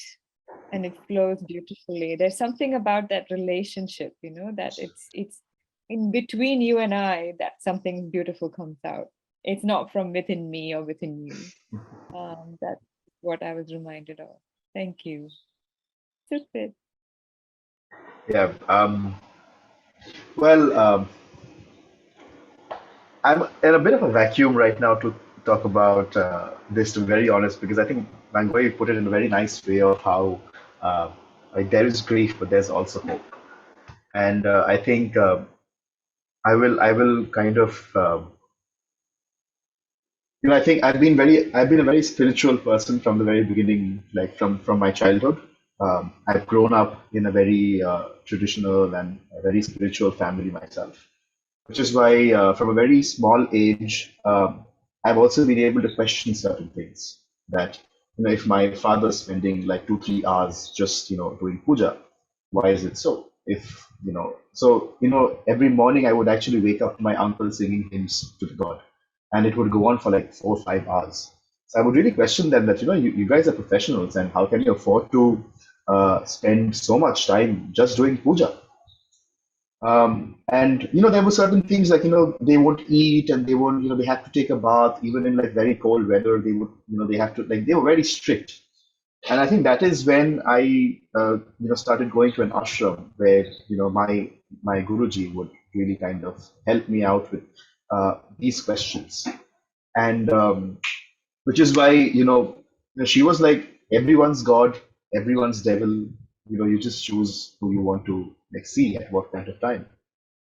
and it flows beautifully. There's something about that relationship, that it's in between you and I that something beautiful comes out. It's not from within me or within you. That's what I was reminded of. Thank you. Sukrit. Yeah. Well, I'm in a bit of a vacuum right now to talk about this, to be very honest, because I think Wangũi put it in a very nice way of how uh, like there is grief, but there's also hope. And I think I will kind of I think I've been a very spiritual person from the very beginning, like from my childhood. I've grown up in a very traditional and a very spiritual family myself, which is why from a very small age, I've also been able to question certain things. That if my father's spending like 2 3 hours just doing puja, why is it so? If so every morning I would actually wake up to my uncle singing hymns to the god, and it would go on for like 4 5 hours. So I would really question them that you guys are professionals, and how can you afford to spend so much time just doing puja? And there were certain things like they won't eat, and they won't they have to take a bath even in like very cold weather. They would they have to, like, they were very strict. And I think that is when I started going to an ashram where my guruji would really kind of help me out with these questions. And which is why she was like, everyone's god, everyone's devil. You just choose who you want to like see at what point of time.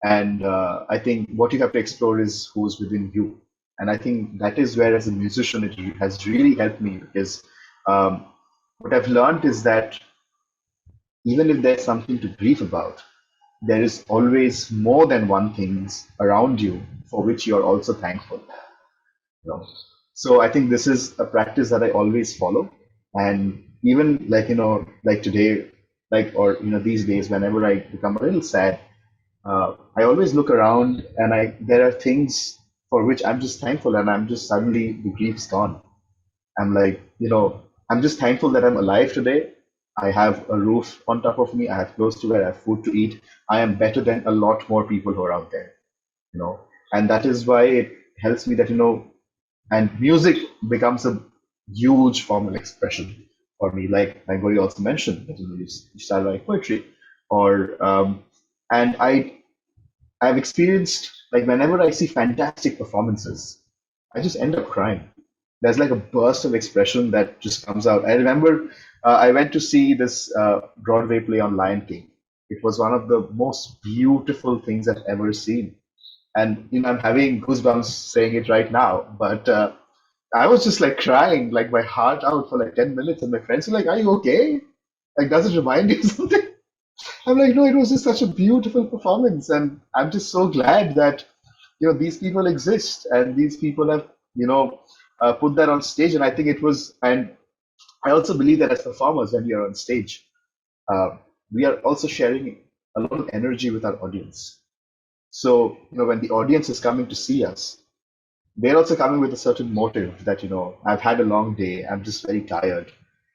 And I think what you have to explore is who's within you. And I think that is where, as a musician, it has really helped me, because um, what I've learned is that even if there's something to grieve about, there is always more than one things around you for which you are also thankful. know. So I think this is a practice that I always follow. And even like, like today, like, or, these days, whenever I become a little sad, I always look around, and there are things for which I'm just thankful, and I'm just suddenly the grief's gone. I'm like, I'm just thankful that I'm alive today. I have a roof on top of me. I have clothes to wear. I have food to eat. I am better than a lot more people who are out there, you know. And that is why it helps me that, and music becomes a huge formal expression for me. Like Gori also mentioned, that you start writing poetry, or and I've experienced, like, whenever I see fantastic performances, I just end up crying. There's like a burst of expression that just comes out. I remember I went to see this Broadway play on Lion King. It was one of the most beautiful things I've ever seen. And I'm having goosebumps saying it right now. But I was just like crying, like my heart out for like 10 minutes. And my friends were like, "Are you okay? Like, does it remind you of something?" I'm like, "No, it was just such a beautiful performance." And I'm just so glad that, these people exist and these people have, put that on stage. And I think it was, and I also believe that as performers, when we are on stage, uh, we are also sharing a lot of energy with our audience. So, when the audience is coming to see us, they're also coming with a certain motive that, I've had a long day, I'm just very tired,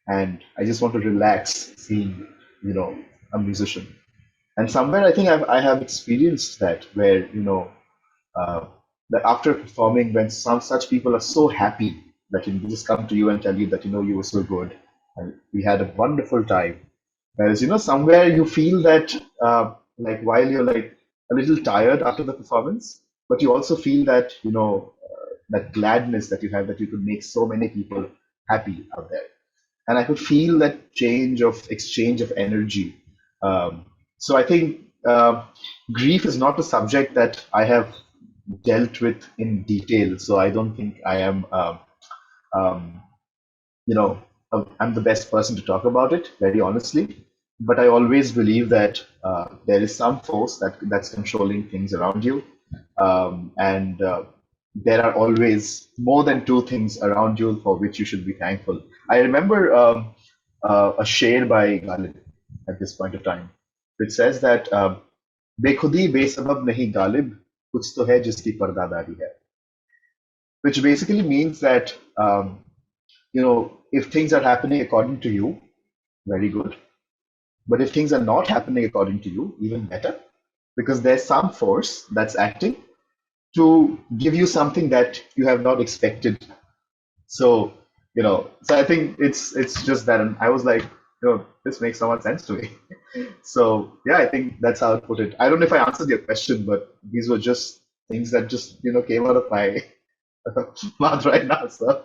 and I just want to relax seeing, you know, a musician. And somewhere I think I have experienced that, where, uh, that after performing, when some such people are so happy that they just come to you and tell you that, you were so good and we had a wonderful time. Whereas, somewhere you feel that, like, while you're like a little tired after the performance, but you also feel that, that gladness that you have, that you could make so many people happy out there. And I could feel that exchange of energy. So I think grief is not a subject that I have dealt with in detail. So I don't think I am, um, you know, I'm the best person to talk about it, very honestly. But I always believe that there is some force that's controlling things around you, and there are always more than two things around you for which you should be thankful. I remember a share by Ghalib at this point of time, which says that बेखुदी बेसबब नहीं गालिब कुछ तो है जिसकी पर्दादारी है, which basically means that if things are happening according to you, very good. But if things are not happening according to you, even better, because there's some force that's acting to give you something that you have not expected. So, so I think it's just that, and I was like, this makes so much sense to me. So yeah, I think that's how I put it. I don't know if I answered your question, but these were just things that just came out of my mouth right now. So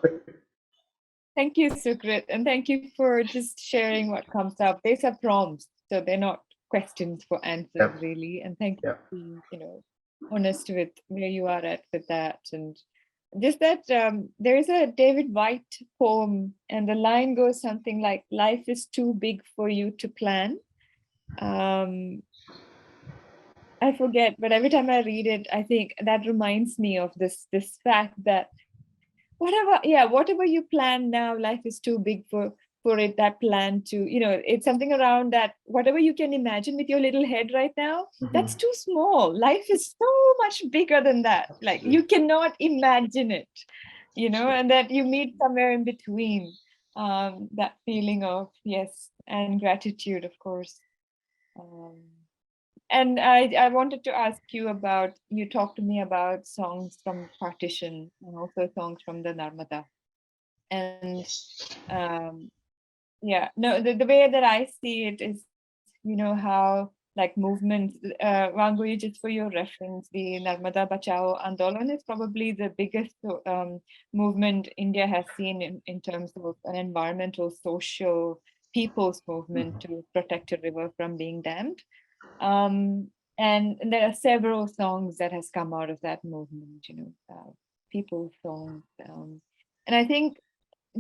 Thank you, Sukrit, and thank you for just sharing what comes up. These are prompts, so they're not questions for answers, yeah, really. And thank you yeah. for being, honest with where you are at with that. And just that there is a David White poem, and the line goes something like, "Life is too big for you to plan." Um, I forget, but every time I read it, I think that reminds me of this fact that whatever you plan now, life is too big for it, that plan to, it's something around that whatever you can imagine with your little head right now, that's too small. Life is so much bigger than that. Like, you cannot imagine it, and that you meet somewhere in between, that feeling of yes, and gratitude, of course. um, and I wanted to ask you about, you talked to me about songs from partition and also songs from the Narmada. And yeah, no, the way that I see it is, how like movements, Wangui, just for your reference, the Narmada Bachao Andolan is probably the biggest movement India has seen in terms of an environmental, social, people's movement to protect a river from being dammed. And there are several songs that has come out of that movement, people songs. And I think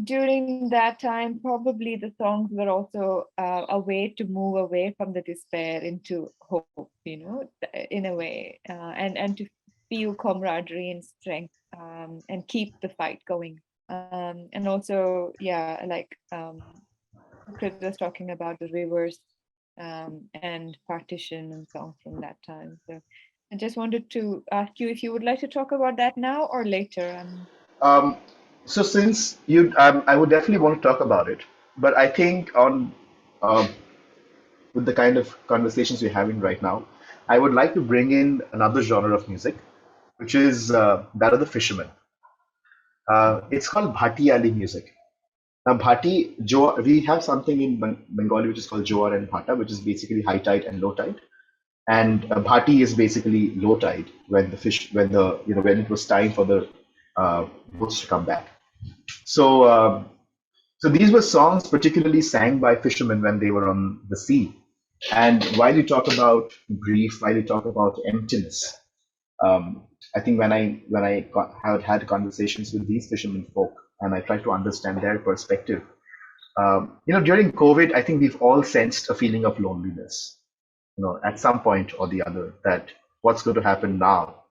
during that time, probably the songs were also a way to move away from the despair into hope, in a way, and to feel camaraderie and strength, and keep the fight going. And also, yeah, like Chris was talking about the rivers, and partition and songs from that time. So I just wanted to ask you if you would like to talk about that now or later. Um, So since I would definitely want to talk about it, but I think on um, with the kind of conversations we're having right now, I would like to bring in another genre of music, which is that of the fishermen. It's called Bhatiyali music. Now, we have something in Bengali which is called Jowar and Bhata, which is basically high tide and low tide. And Bhati is basically low tide when when it was time for the boats to come back. So, so these were songs particularly sang by fishermen when they were on the sea. And while you talk about grief, while you talk about emptiness, I think have had conversations with these fishermen folk, and I try to understand their perspective. During COVID, I think we've all sensed a feeling of loneliness. At some point or the other, that what's going to happen now?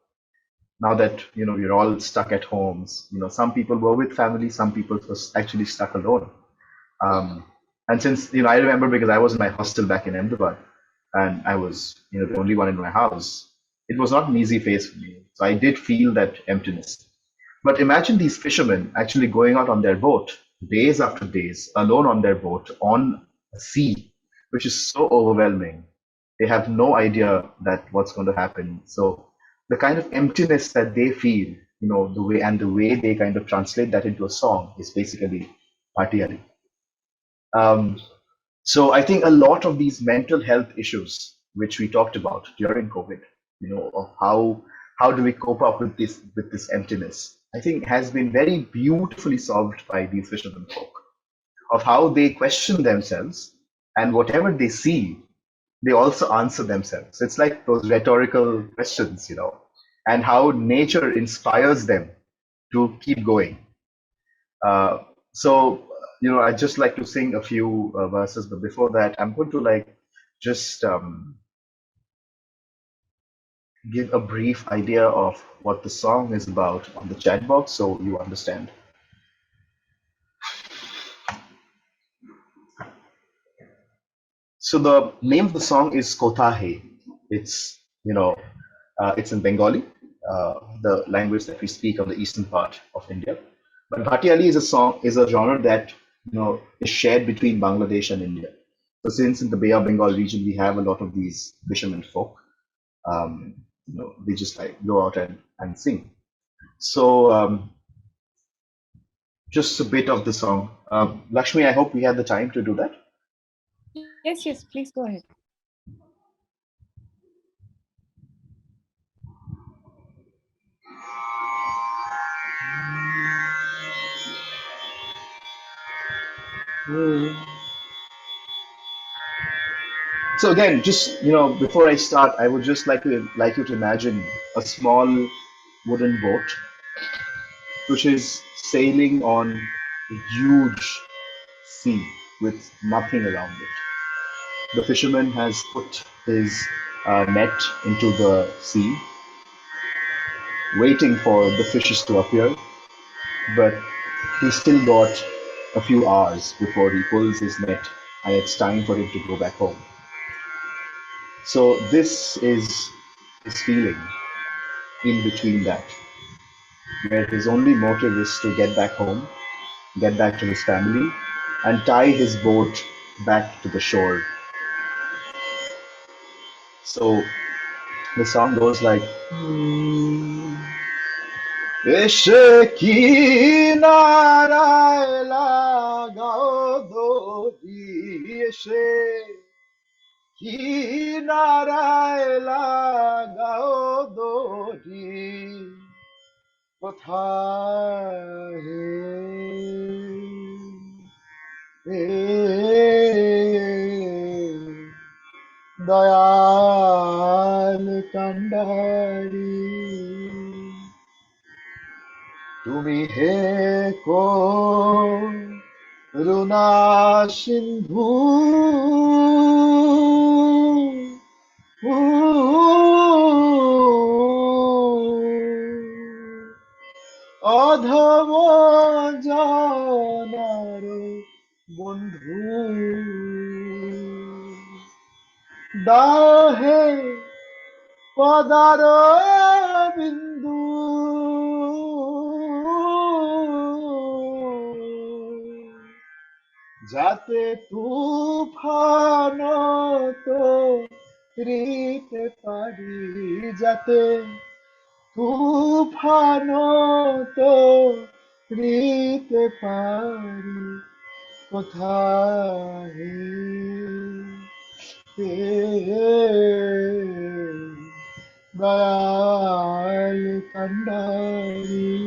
Now that we're all stuck at homes. Some people were with family, some people were actually stuck alone. Um, and since I remember because I was in my hostel back in Ahmedabad, and I was the only one in my house. It was not an easy phase for me. So I did feel that emptiness. But imagine these fishermen actually going out on their boat days after days, alone on their boat on a sea, which is so overwhelming. They have no idea that what's going to happen. So the kind of emptiness that they feel, the way they kind of translate that into a song is basically Bhatiyari. Um, so I think a lot of these mental health issues, which we talked about during COVID, of how do we cope up with this emptiness, I think has been very beautifully solved by these fishermen folk, of how they question themselves, and whatever they see, they also answer themselves. It's like those rhetorical questions, and how nature inspires them to keep going. So, I'd just like to sing a few verses, but before that, I'm going to just give a brief idea of what the song is about on the chat box so you understand. So the name of the song is Kotahe. It's in Bengali, the language that we speak on the eastern part of India. But Bhatiyali is a genre that is shared between Bangladesh and India. So since in the Bay of Bengal region we have a lot of these fishermen folk, they just go out and sing. So just a bit of the song. Lakshmi, I hope we had the time to do that. Yes, please go ahead. So again, just before I start, I would just like you to imagine a small wooden boat which is sailing on a huge sea with nothing around it. The fisherman has put his net into the sea, waiting for the fishes to appear, but he's still got a few hours before he pulls his net and it's time for him to go back home. So this is his feeling in between that, where his only motive is to get back home, get back to his family, and tie his boat back to the shore. So the song goes like এসে কিনারায় লাগাও দড়ি এসে কিনারায় লাগাও দড়ি কোথায় দয়াল কান্ডারি তুমি হে করুণা সিন্ধু অধম জনার বন্ধু দাও হে পদার বিন্দু যাতে তুফান তরিতে পারি, যাতে তুফান তরিতে পারি, কোথায় দয়াল কান্ডারি।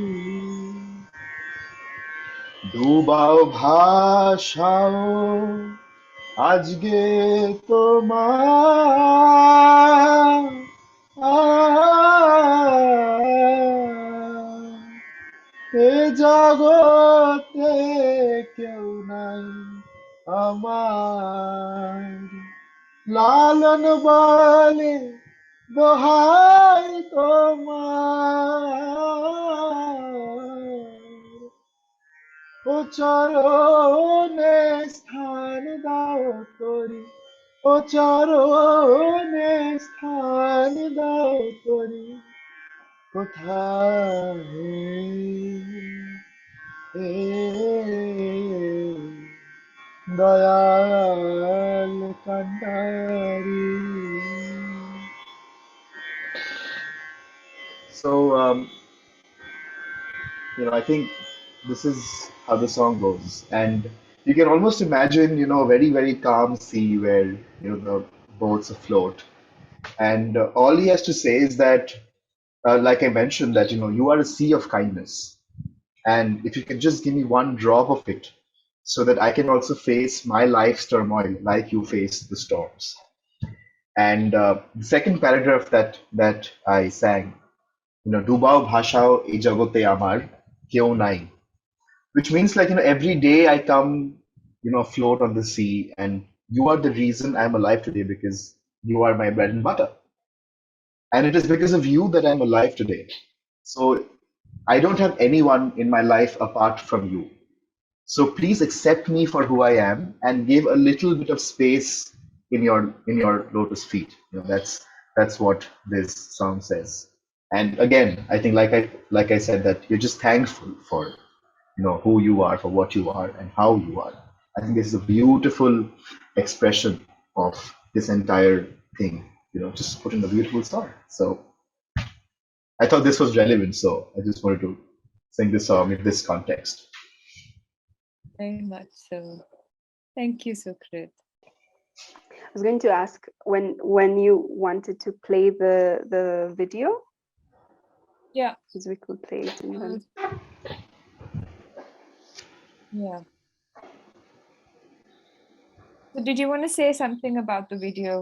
ডুবাও ভাষাও আজকে তোমার, এ জগতে কেউ নাই আমার, লালন বলে দোহাই তোমার, ও চরণে স্থান দাও করি, ও চরণে স্থান দাও করি, কোথায় এ দয়াল কান্ডারি। So, I think this is how the song goes. And you can almost imagine, a very, very calm sea where, the boats afloat. And all he has to say is that, like I mentioned, that, you are a sea of kindness. And if you can just give me one drop of it so that I can also face my life's turmoil like you face the storms. And the second paragraph that I sang, ডুবাও ভাষাও এই জগতে আমার কেউ নাই, which means like, every day I come, afloat on the sea, and you are the reason I'm alive today because you are my bread and butter. And it is because of you that I'm alive today. So I don't have anyone in my life apart from you. So please accept me for who I am and give a little bit of space in your lotus feet. That's what this song says. And again, I think like I said, that you're just thankful for who you are, for what you are, and how you are. I think this is a beautiful expression of this entire thing. Just put in a beautiful song. So I thought this was relevant, so I just wanted to sing this song in this context. Very much so. Thank you, Sukrit. I was going to ask when you wanted to play the video. Yeah. Because we could play it and then. Yeah. So did you want to say something about the video,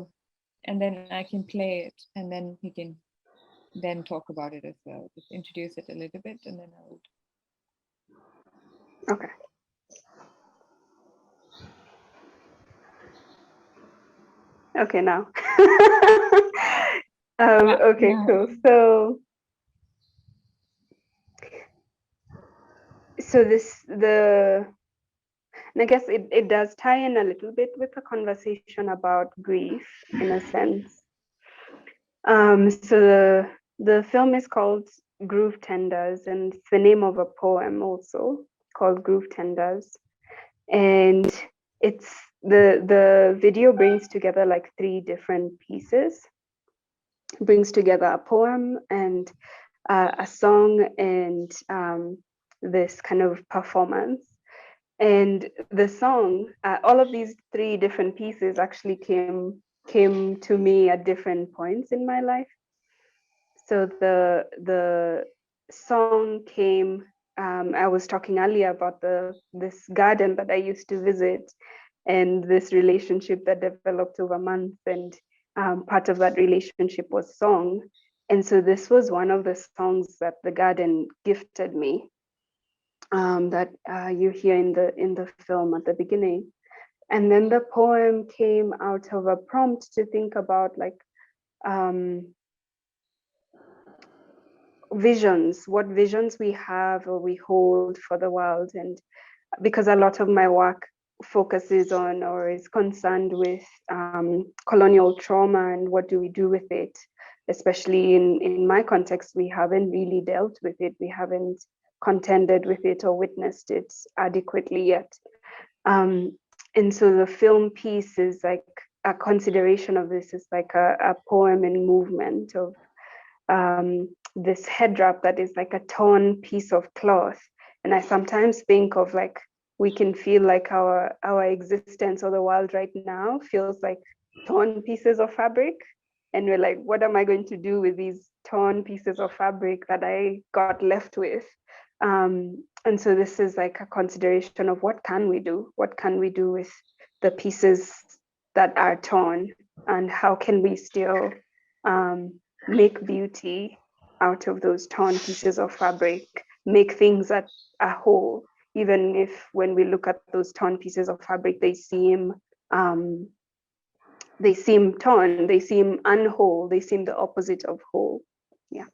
and then I can play it, and then we can then talk about it as well. Just introduce it a little bit, and then I would. Okay. Okay, now. Okay, now. cool. So and I guess it does tie in a little bit with the conversation about grief, in a sense. So the film is called Groove Tenders, and it's the name of a poem also called Groove Tenders. And it's the video brings together like 3 different pieces. It brings together a poem and a song and this kind of performance. And the song, all of these 3 different pieces actually came to me at different points in my life. So the song came, I was talking earlier about this garden that I used to visit, and this relationship that developed over months, and part of that relationship was song. And so this was one of the songs that the garden gifted me, that you hear in the film at the beginning. And then the poem came out of a prompt to think about like visions, what visions we have or we hold for the world. And because a lot of my work focuses on or is concerned with colonial trauma and what do we do with it, especially in my context, we haven't really dealt with it. We haven't contended with it or witnessed it adequately yet. And so the film piece is like a consideration of this, is like a poem in movement of this head wrap that is like a torn piece of cloth. And I sometimes think of like, we can feel like our existence or the world right now feels like torn pieces of fabric. And we're like, what am I going to do with these torn pieces of fabric that I got left with? And so this is like a consideration of what can we do? What can we do with the pieces that are torn? And how can we still make beauty out of those torn pieces of fabric, make things that are whole, even if when we look at those torn pieces of fabric, they seem torn, they seem unwhole, they seem the opposite of whole. Yeah.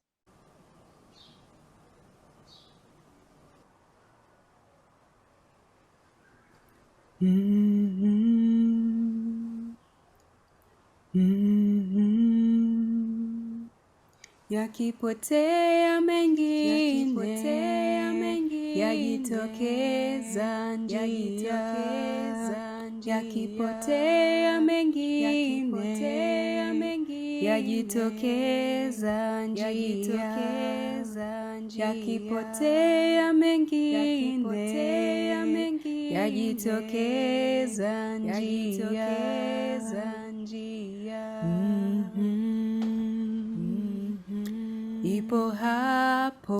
Yakipotea mengine, yajitokeza njia. Yakipotea mengine, yajitokeza njia. Yakipotea mengine, yajitokeza njia. Ipo hapo,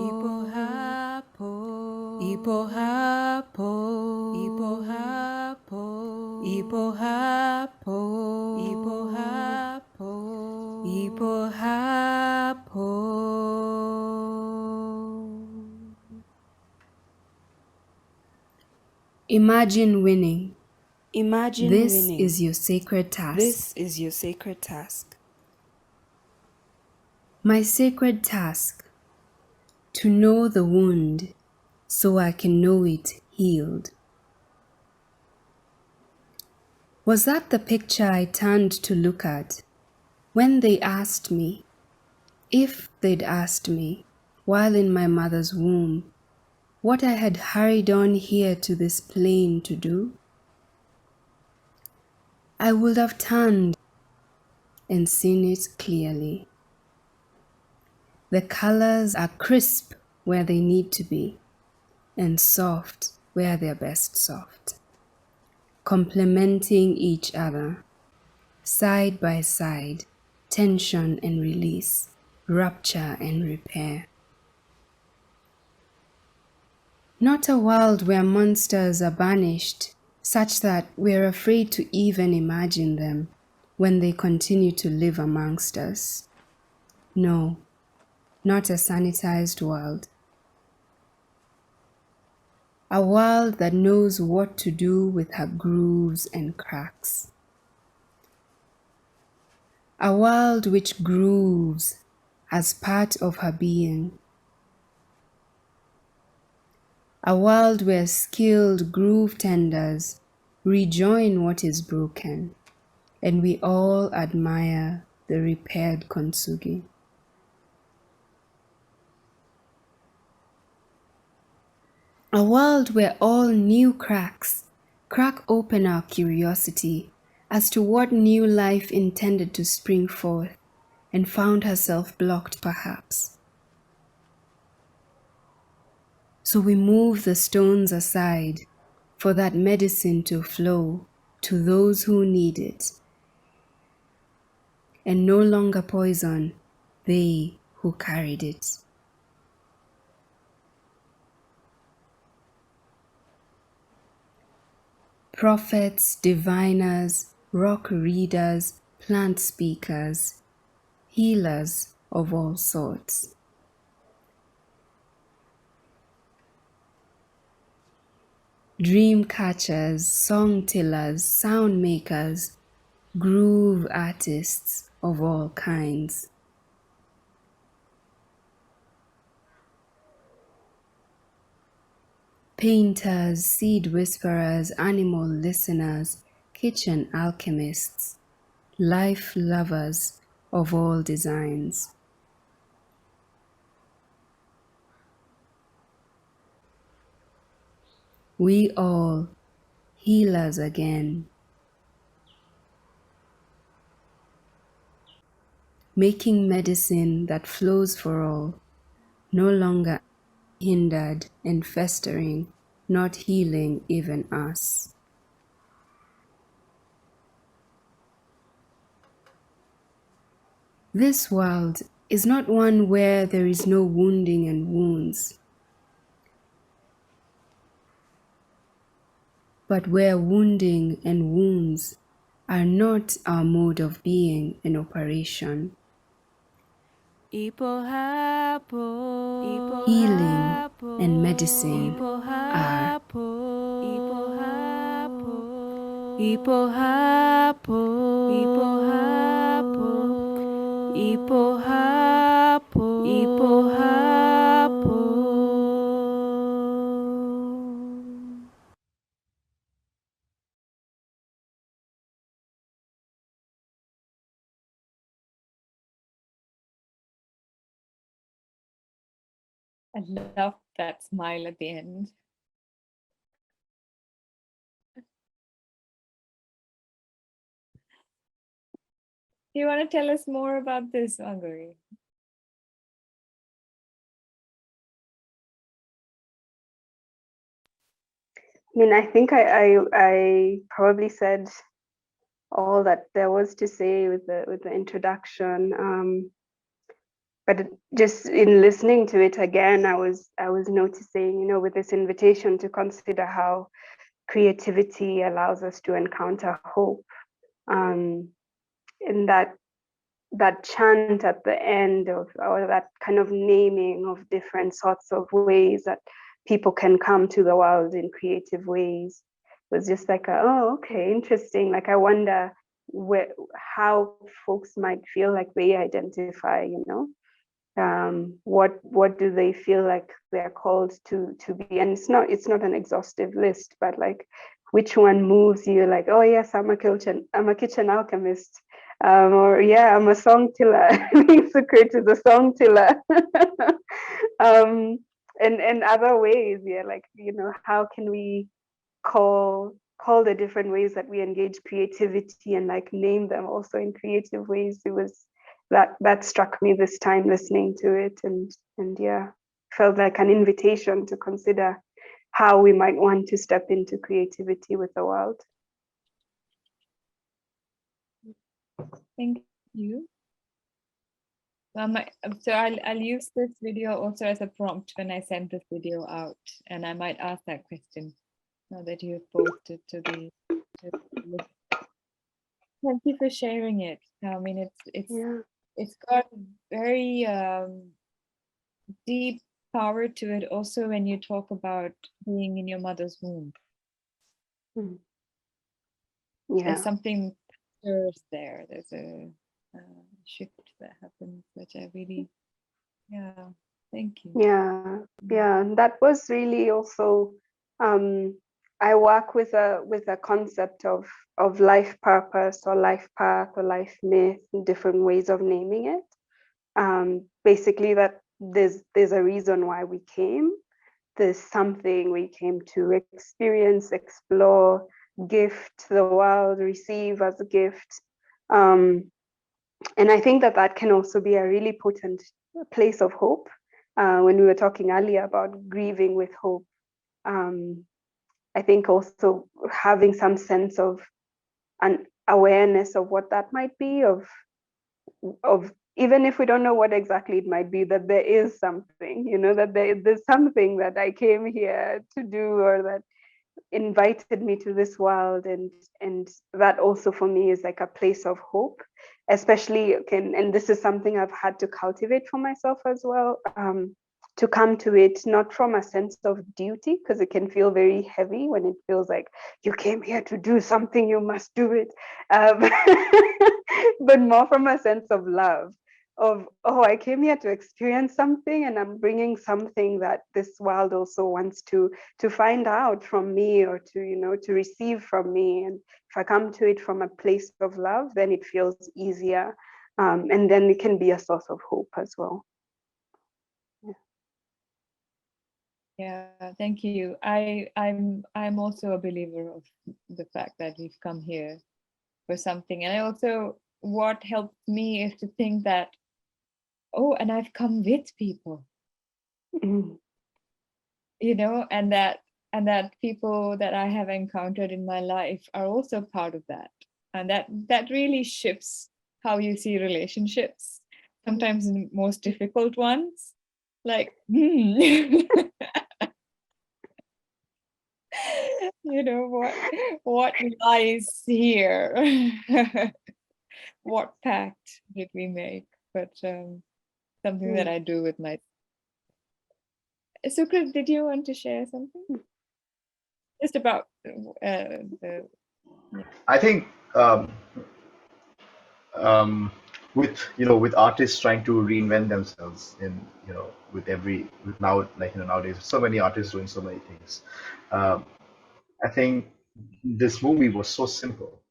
ipo hapo, ipo hapo, ipo hapo, ipo hapo, ipo hapo, ipo hapo. Imagine winning. Imagine This winning. is your sacred task. This is your sacred task. My sacred task, to know the wound so I can know it healed. Was that the picture I turned to look at when they asked me, if they'd asked me, while in my mother's womb, what I had hurried on here to this plane to do? I would have turned and seen it clearly. The colors are crisp where they need to be, and soft where they're best soft, complementing each other, side by side, tension and release, rupture and repair. Not a world where monsters are banished, such that we're afraid to even imagine them when they continue to live amongst us. No, not a sanitized world. A world that knows what to do with her grooves and cracks. A world which grooves as part of her being. A world where skilled groove tenders rejoin what is broken, and we all admire the repaired kintsugi. A world where all new cracks crack open our curiosity as to what new life intended to spring forth and found herself blocked perhaps. So we move the stones aside for that medicine to flow to those who need it, and no longer poison they who carried it. Prophets, diviners, rock readers, plant speakers, healers of all sorts. Dream catchers, song tellers, sound makers, groove artists of all kinds. Painters, seed whisperers, animal listeners, kitchen alchemists, life lovers of all designs. We all heal us again, making medicine that flows for all, no longer hindered and festering, not healing even us. This world is not one where there is no wounding and wounds, but where wounding and wounds are not our mode of being and operation. Healing and medicine are. I love that smile at the end. Do you want to tell us more about this, Wangũi? I mean, I think I probably said all that there was to say with the introduction. But just in listening to it again, I was noticing, you know, with this invitation to consider how creativity allows us to encounter hope, and that chant at the end of, or that kind of naming of different sorts of ways that people can come to the world in creative ways was just like, oh, okay, interesting. Like, I wonder how folks might feel like they identify, you know. What do they feel like they're called to be? And it's not an exhaustive list, but like, which one moves you? Like, oh yes, I'm a kitchen alchemist, or yeah, I'm a song tiller. Sukrit is a song tiller. And other ways, yeah, like, you know, how can we call the different ways that we engage creativity and like name them also in creative ways? It was that struck me this time listening to it, and yeah, felt like an invitation to consider how we might want to step into creativity with the world. Thank you. So I'll use this video also as a prompt when I send this video out, and I might ask that question now that you have posted to the. Thank you for sharing it. I mean, it's got very deep power to it. Also, when you talk about being in your mother's womb, there's something stirs there. There's a shift that happens, which I really, thank you. Yeah, that was really also, I work with a concept of life purpose or life path or life myth, different ways of naming it. Basically that there's a reason why we came. There's something we came to experience, explore, gift the world, receive as a gift. And I think that can also be a really potent place of hope. When we were talking earlier about grieving with hope, I think also having some sense of an awareness of what that might be, of even if we don't know what exactly it might be, that there is something, you know, that there's something that I came here to do, or that invited me to this world, and that also for me is like a place of hope, especially and this is something I've had to cultivate for myself as well, to come to it not from a sense of duty, because it can feel very heavy when it feels like you came here to do something, you must do it, but more from a sense of love, of, oh, I came here to experience something, and I'm bringing something that this world also wants to find out from me, or to, you know, to receive from me. And if I come to it from a place of love, then it feels easier, and then it can be a source of hope as well. Yeah, thank you. I'm also a believer of the fact that we've come here for something. And I also, what helped me is to think that, oh, and I've come with people, Mm. you know, and that people that I have encountered in my life are also part of that. And that really shifts how you see relationships, sometimes the most difficult ones. Like, you know, what lies here? What pact did we make? But something that I do with my. Sukrit, did you want to share something? Just about the. I think um, with with artists trying to reinvent themselves in with now, like nowadays so many artists doing so many things. Um, I think this movie was so simple.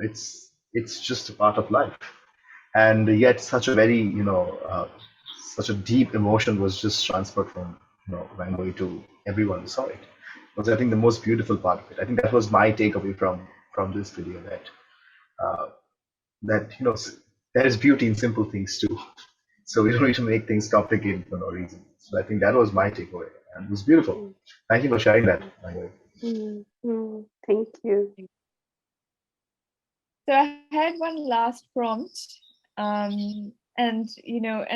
It's just a part of life, and yet such a very such a deep emotion was just transferred from Wangui to everyone who saw it. Was I think the most beautiful part of it. I think that was my takeaway from this video, that uh, there is beauty in simple things too. So we don't need to make things complicated for no reason. So I think that was my takeaway, and it was beautiful. Thank you for sharing that, Wangui. Thank you. So I had one last prompt, and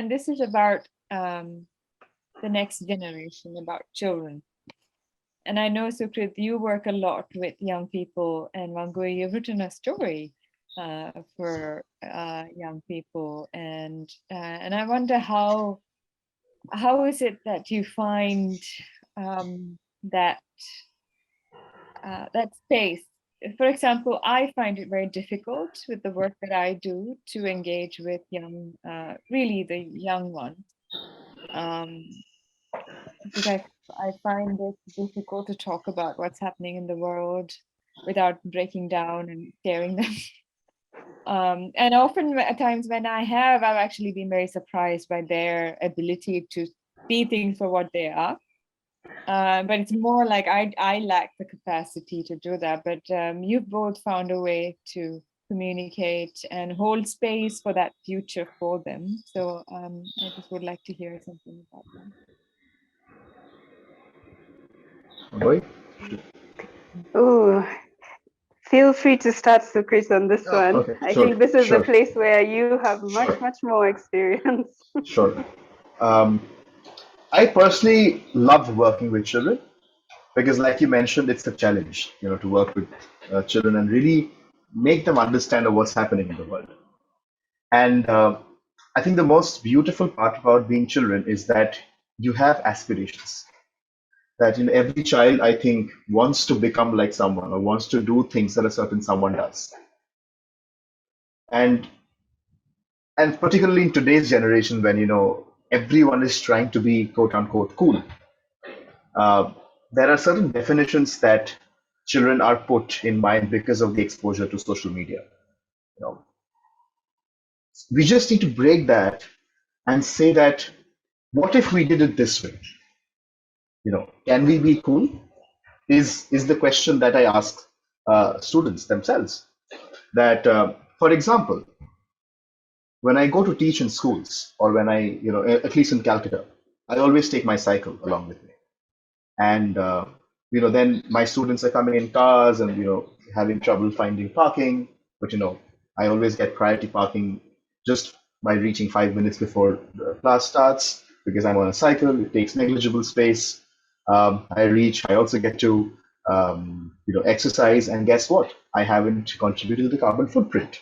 this is about the next generation, about children. And I know, Sukrit, you work a lot with young people, and Wangui, you've written a story for young people, and I wonder how is it that you find that that space. For example, I find it very difficult with the work that I do to engage with young, really the young ones, because I find it difficult to talk about what's happening in the world without breaking down and scaring them. And often at times when I've actually been very surprised by their ability to see things for what they are. But it's more like I lack the capacity to do that. But you've both found a way to communicate and hold space for that future for them. So I just would like to hear something about that. Wangui? Oh, feel free to start, Sukrit, on this Oh, one. okay, I sure, think this is the sure, place where you have much, sure, much more experience. sure. Um, I personally love working with children because, like you mentioned, it's a challenge, to work with children and really make them understand of what's happening in the world. And I think the most beautiful part about being children is that you have aspirations. That every child, I think, wants to become like someone or wants to do things that a certain someone does. And particularly in today's generation, when everyone is trying to be quote unquote cool, uh, there are certain definitions that children are put in mind because of the exposure to social media. You know, we just need to break that and say that, what if we did it this way? Can we be cool? Is the question that I ask students themselves. That, for example, when I go to teach in schools, or when I, at least in Calcutta, I always take my cycle along with me. And then my students are coming in cars and having trouble finding parking, but I always get priority parking just by reaching 5 minutes before the class starts, because I'm on a cycle. It takes negligible space. I also get to exercise, and guess what, I haven't contributed to the carbon footprint.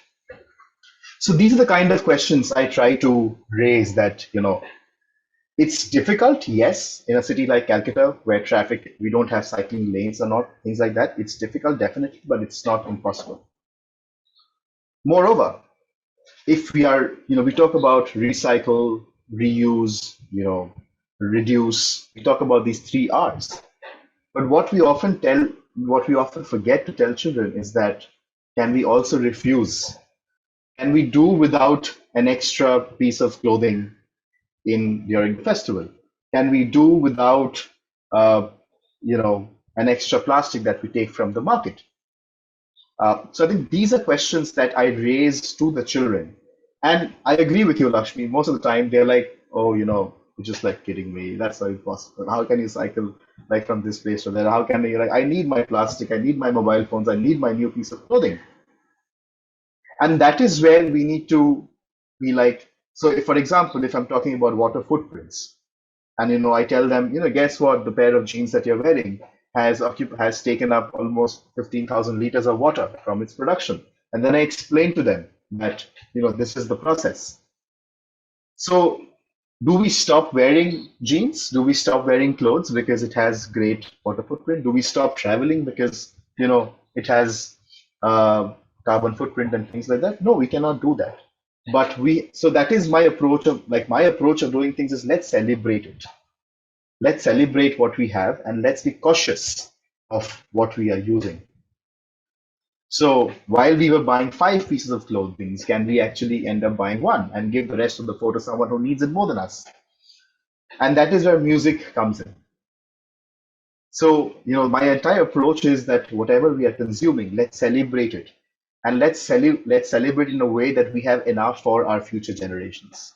So these are the kind of questions I try to raise, that it's difficult, yes, in a city like Calcutta, where we don't have cycling lanes or not, things like that. It's difficult, definitely, but it's not impossible. Moreover, if we talk about recycle, reuse, reduce, we talk about these 3 Rs. But what we often forget to tell children is that, can we also refuse? Can we do without an extra piece of clothing during the festival? can we do without, an extra plastic that we take from the market? So I think these are questions that I raise to the children. And I agree with you, Lakshmi. Most of the time they're like, oh, you're just like kidding me. That's not impossible. How can you cycle like from this place to there? How can you like, I need my plastic, I need my mobile phones, I need my new piece of clothing. And that is where we need to be like, so if, for example, if I'm talking about water footprints, and I tell them, guess what, the pair of jeans that you're wearing has taken up almost 15,000 liters of water from its production. And then I explain to them that, this is the process. So do we stop wearing jeans? Do we stop wearing clothes because it has great water footprint? Do we stop traveling because, it has carbon footprint and things like that? No, we cannot do that. But so that is my approach of doing things is let's celebrate it. Let's celebrate what we have and let's be cautious of what we are using. So while we were buying 5 pieces of clothing, can we actually end up buying 1 and give the rest of the 4 to someone who needs it more than us? And that is where music comes in. So, my entire approach is that whatever we are consuming, let's celebrate it. And let's celebrate in a way that we have enough for our future generations.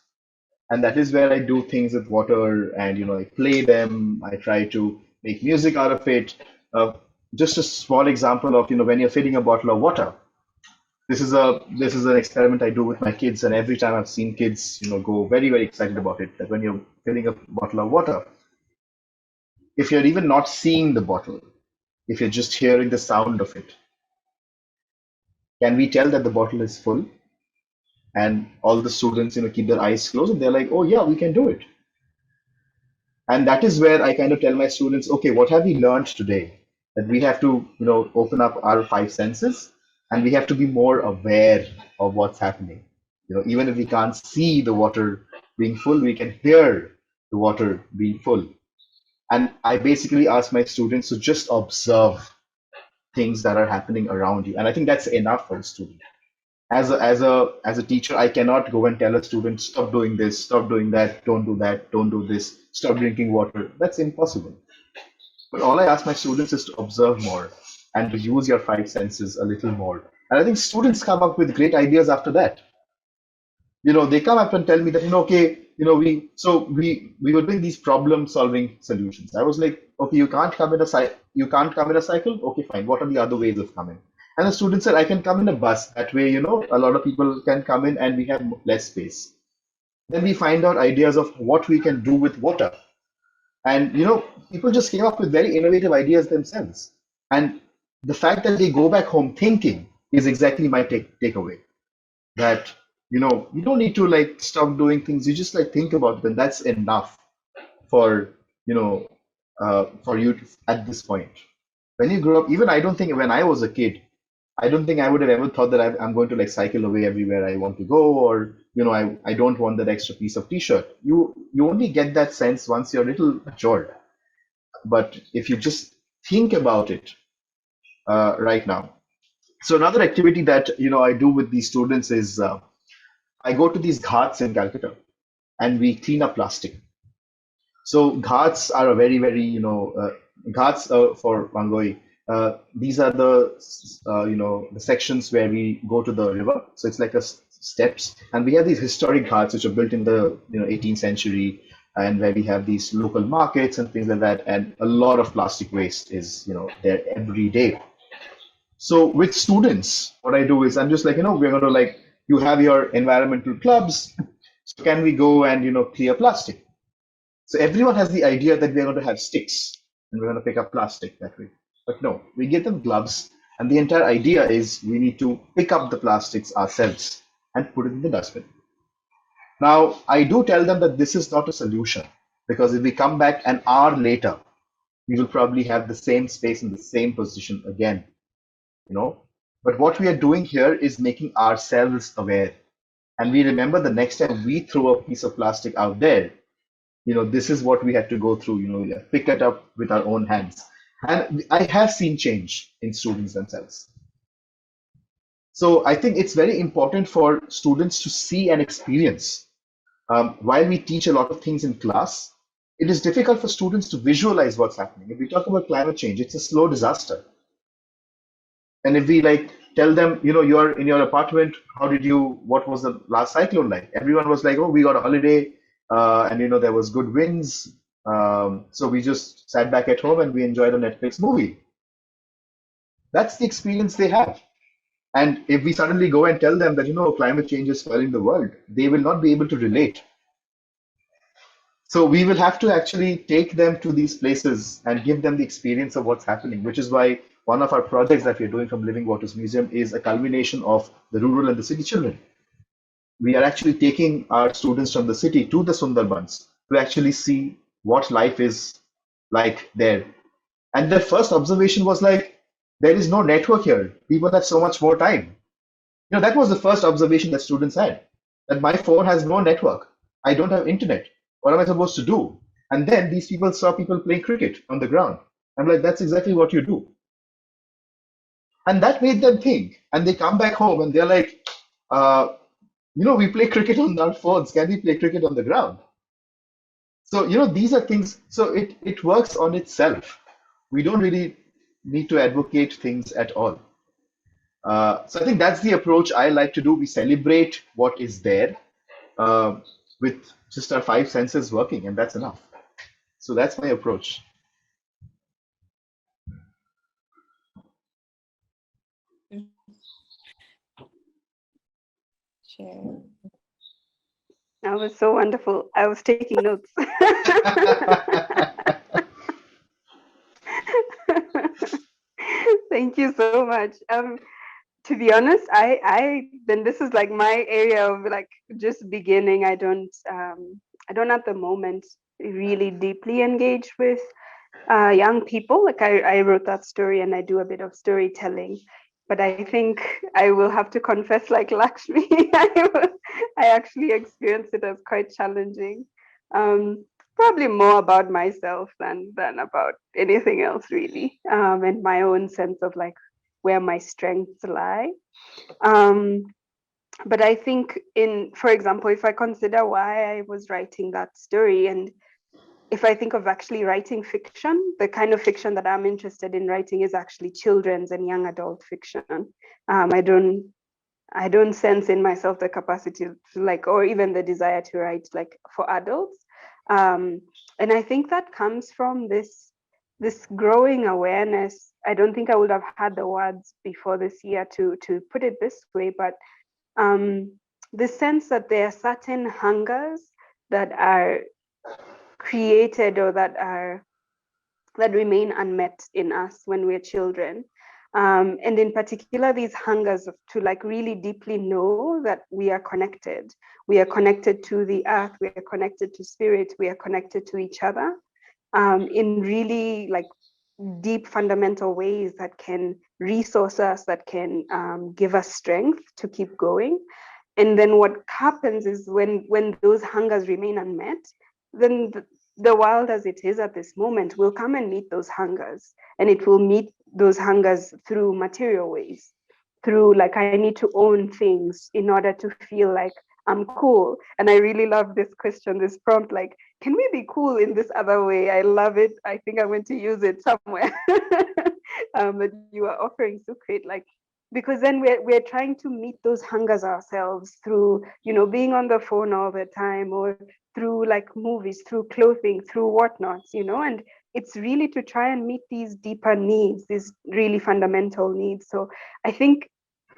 And that is where I do things with water and, I play them. I try to make music out of it. Just a small example of, when you're filling a bottle of water. This is an experiment I do with my kids. And every time I've seen kids, go very, very excited about it, that when you're filling a bottle of water, if you're even not seeing the bottle, if you're just hearing the sound of it, can we tell that the bottle is full? And all the students, keep their eyes closed and they're like, oh yeah, we can do it. And that is where I kind of tell my students, okay, what have we learned today? That we have to, open up our 5 senses and we have to be more aware of what's happening. Even if we can't see the water being full, we can hear the water being full. And I basically ask my students to just observe things that are happening around you. And I think that's enough for a student. As a teacher, I cannot go and tell a student, stop doing this, stop doing that, don't do this, stop drinking water. That's impossible. But all I ask my students is to observe more and to use your 5 senses a little more. And I think students come up with great ideas after that. They come up and tell me that, okay, we were doing these problem solving solutions. I was like, okay, you can't come in a cycle. Okay, fine. What are the other ways of coming? And the student said, I can come in a bus. That way, a lot of people can come in and we have less space. Then we find out ideas of what we can do with water. And, people just came up with very innovative ideas themselves. And the fact that they go back home thinking is exactly my takeaway. That, you don't need to like stop doing things. You just like think about it. And that's enough for, for you at this point. When you grow up, even I don't think when I was a kid, I don't think I would have ever thought that I'm going to like cycle away everywhere I want to go, or I don't want that extra piece of t-shirt. You only get that sense once you're a little matured. But if you just think about it right now. So another activity that I do with these students is I go to these ghats in Calcutta and we clean up plastic. So ghats are a very, very ghats for Wangũi. These are the the sections where we go to the river. So it's like a steps, and we have these historic ghats which are built in the 18th century, and where we have these local markets and things like that. And a lot of plastic waste is there every day. So with students, what I do is I'm just like we're going to like you have your environmental clubs. So can we go and clear plastic? So everyone has the idea that we're going to have sticks and we're going to pick up plastic that way. But no, we give them gloves, and the entire idea is we need to pick up the plastics ourselves and put it in the dustbin. Now, I do tell them that this is not a solution, because if we come back an hour later, we will probably have the same space in the same position again. But what we are doing here is making ourselves aware. And we remember the next time we throw a piece of plastic out there, this is what we had to go through, we pick it up with our own hands. And I have seen change in students themselves. So I think it's very important for students to see and experience. While we teach a lot of things in class, it is difficult for students to visualize what's happening. If we talk about climate change, it's a slow disaster. And if we like tell them, you're in your apartment, what was the last cyclone like? Everyone was like, oh, we got a holiday, and there was good winds. So we just sat back at home and we enjoyed a Netflix movie. That's the experience they have. And if we suddenly go and tell them that, climate change is swelling the world, they will not be able to relate. So we will have to actually take them to these places and give them the experience of what's happening, which is why one of our projects that we're doing from Living Waters Museum is a culmination of the rural and the city children. We are actually taking our students from the city to the Sundarbans to actually see what life is like there. And their first observation was like, there is no network here. People have so much more time. That was the first observation that students had, that my phone has no network. I don't have internet. What am I supposed to do? And then these people saw people playing cricket on the ground. I'm like, that's exactly what you do. And that made them think. And they come back home and they're like, we play cricket on our phones. Can we play cricket on the ground? So, these are things. So it works on itself. We don't really need to advocate things at all. So I think that's the approach I like to do. We celebrate what is there with just our five senses working, and that's enough. So that's my approach. Share. That was so wonderful. I was taking notes. Thank you so much. To be honest, then this is like my area of like just beginning. I don't at the moment really deeply engage with young people. Like I wrote that story and I do a bit of storytelling, but I think I will have to confess, like Lakshmi, I actually experienced it as quite challenging. Probably more about myself than about anything else, really, and my own sense of like where my strengths lie. But I think for example, if I consider why I was writing that story, and if I think of actually writing fiction, the kind of fiction that I'm interested in writing is actually children's and young adult fiction. I don't sense in myself the capacity to like, or even the desire to write like for adults. And I think that comes from this growing awareness. I don't think I would have had the words before this year to put it this way, but the sense that there are certain hungers that are created or that remain unmet in us when we're children. And in particular, these hungers to like really deeply know that we are connected. We are connected to the earth, we are connected to spirit, we are connected to each other in really like deep fundamental ways that can resource us, that can give us strength to keep going. And then what happens is when those hungers remain unmet, then the world as it is at this moment will come and meet those hungers, and it will meet those hungers through material ways, through like I need to own things in order to feel like I'm cool. And I really love this question, this prompt, like, can we be cool in this other way? I love it. I think I'm going to use it somewhere. That you are offering, Sukrit, like, because then we're trying to meet those hungers ourselves through, being on the phone all the time, or through like movies, through clothing, through whatnots, and it's really to try and meet these deeper needs, these really fundamental needs. So I think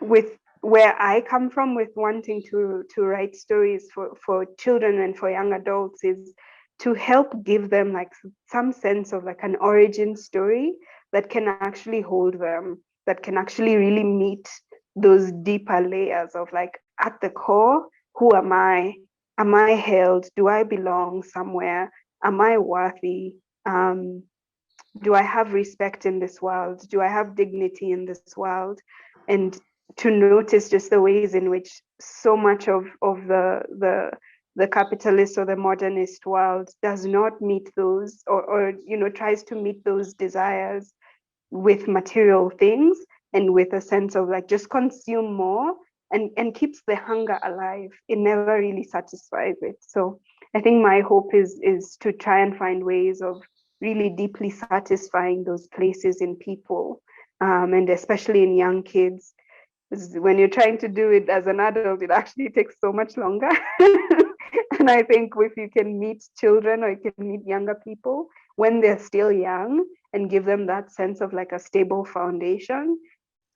with where I come from with wanting to write stories for children and for young adults is to help give them like some sense of like an origin story that can actually hold them, that can actually really meet those deeper layers of like, at the core, who am I? Am I held? Do I belong somewhere? Am I worthy? Do I have respect in this world? Do I have dignity in this world? And to notice just the ways in which so much of the capitalist or the modernist world does not meet those, or tries to meet those desires with material things and with a sense of like just consume more, and keeps the hunger alive. It never really satisfies it. So I think my hope is to try and find ways of really deeply satisfying those places in people, and especially in young kids. When you're trying to do it as an adult, it actually takes so much longer. And I think if you can meet children or you can meet younger people when they're still young and give them that sense of like a stable foundation,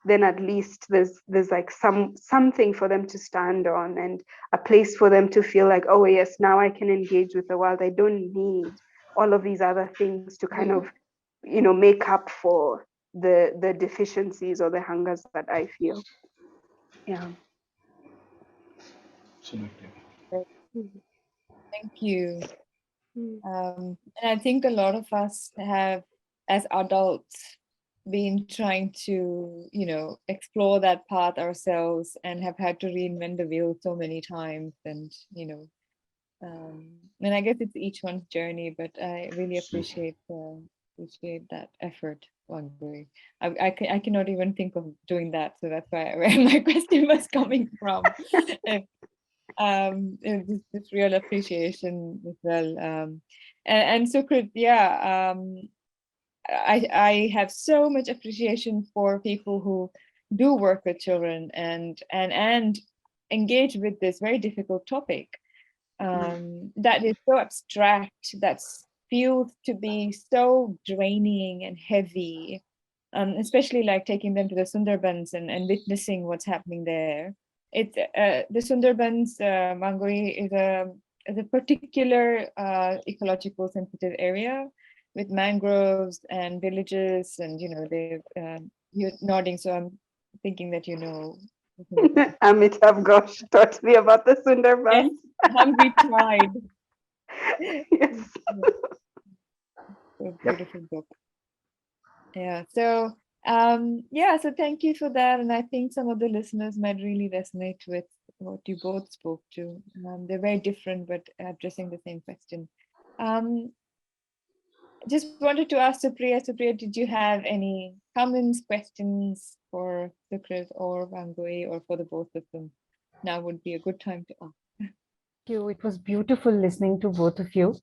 then at least there's like something for them to stand on and a place for them to feel like, oh yes, now I can engage with the world. I don't need all of these other things to kind of, make up for the deficiencies or the hungers that I feel. Yeah. Absolutely. Thank you. Mm. And I think a lot of us have, as adults, been trying to, explore that path ourselves and have had to reinvent the wheel so many times. And, and I guess it's each one's journey, but I really appreciate that effort, Wangui. I cannot even think of doing that, so that's where my question was coming from. It's this real appreciation as well. And Sukrit, yeah, I have so much appreciation for people who do work with children and engage with this very difficult topic that is so abstract, that feels to be so draining and heavy, especially like taking them to the Sundarbans and witnessing what's happening there. It's the Sundarbans, Wangui, is a particular ecological sensitive area with mangroves and villages, and you're nodding, so I'm thinking that you know. Amitav Ghosh taught me about the Sundarbans. Yes, Hungry Pride. Yes. A beautiful book. Yeah. So so thank you for that. And I think some of the listeners might really resonate with what you both spoke to. They're very different, but addressing the same question. Just wanted to ask Supriya. Supriya, did you have any comments, questions for Sukrit or Wangui, or for the both of them? Now would be a good time to ask. Thank you. It was beautiful listening to both of you.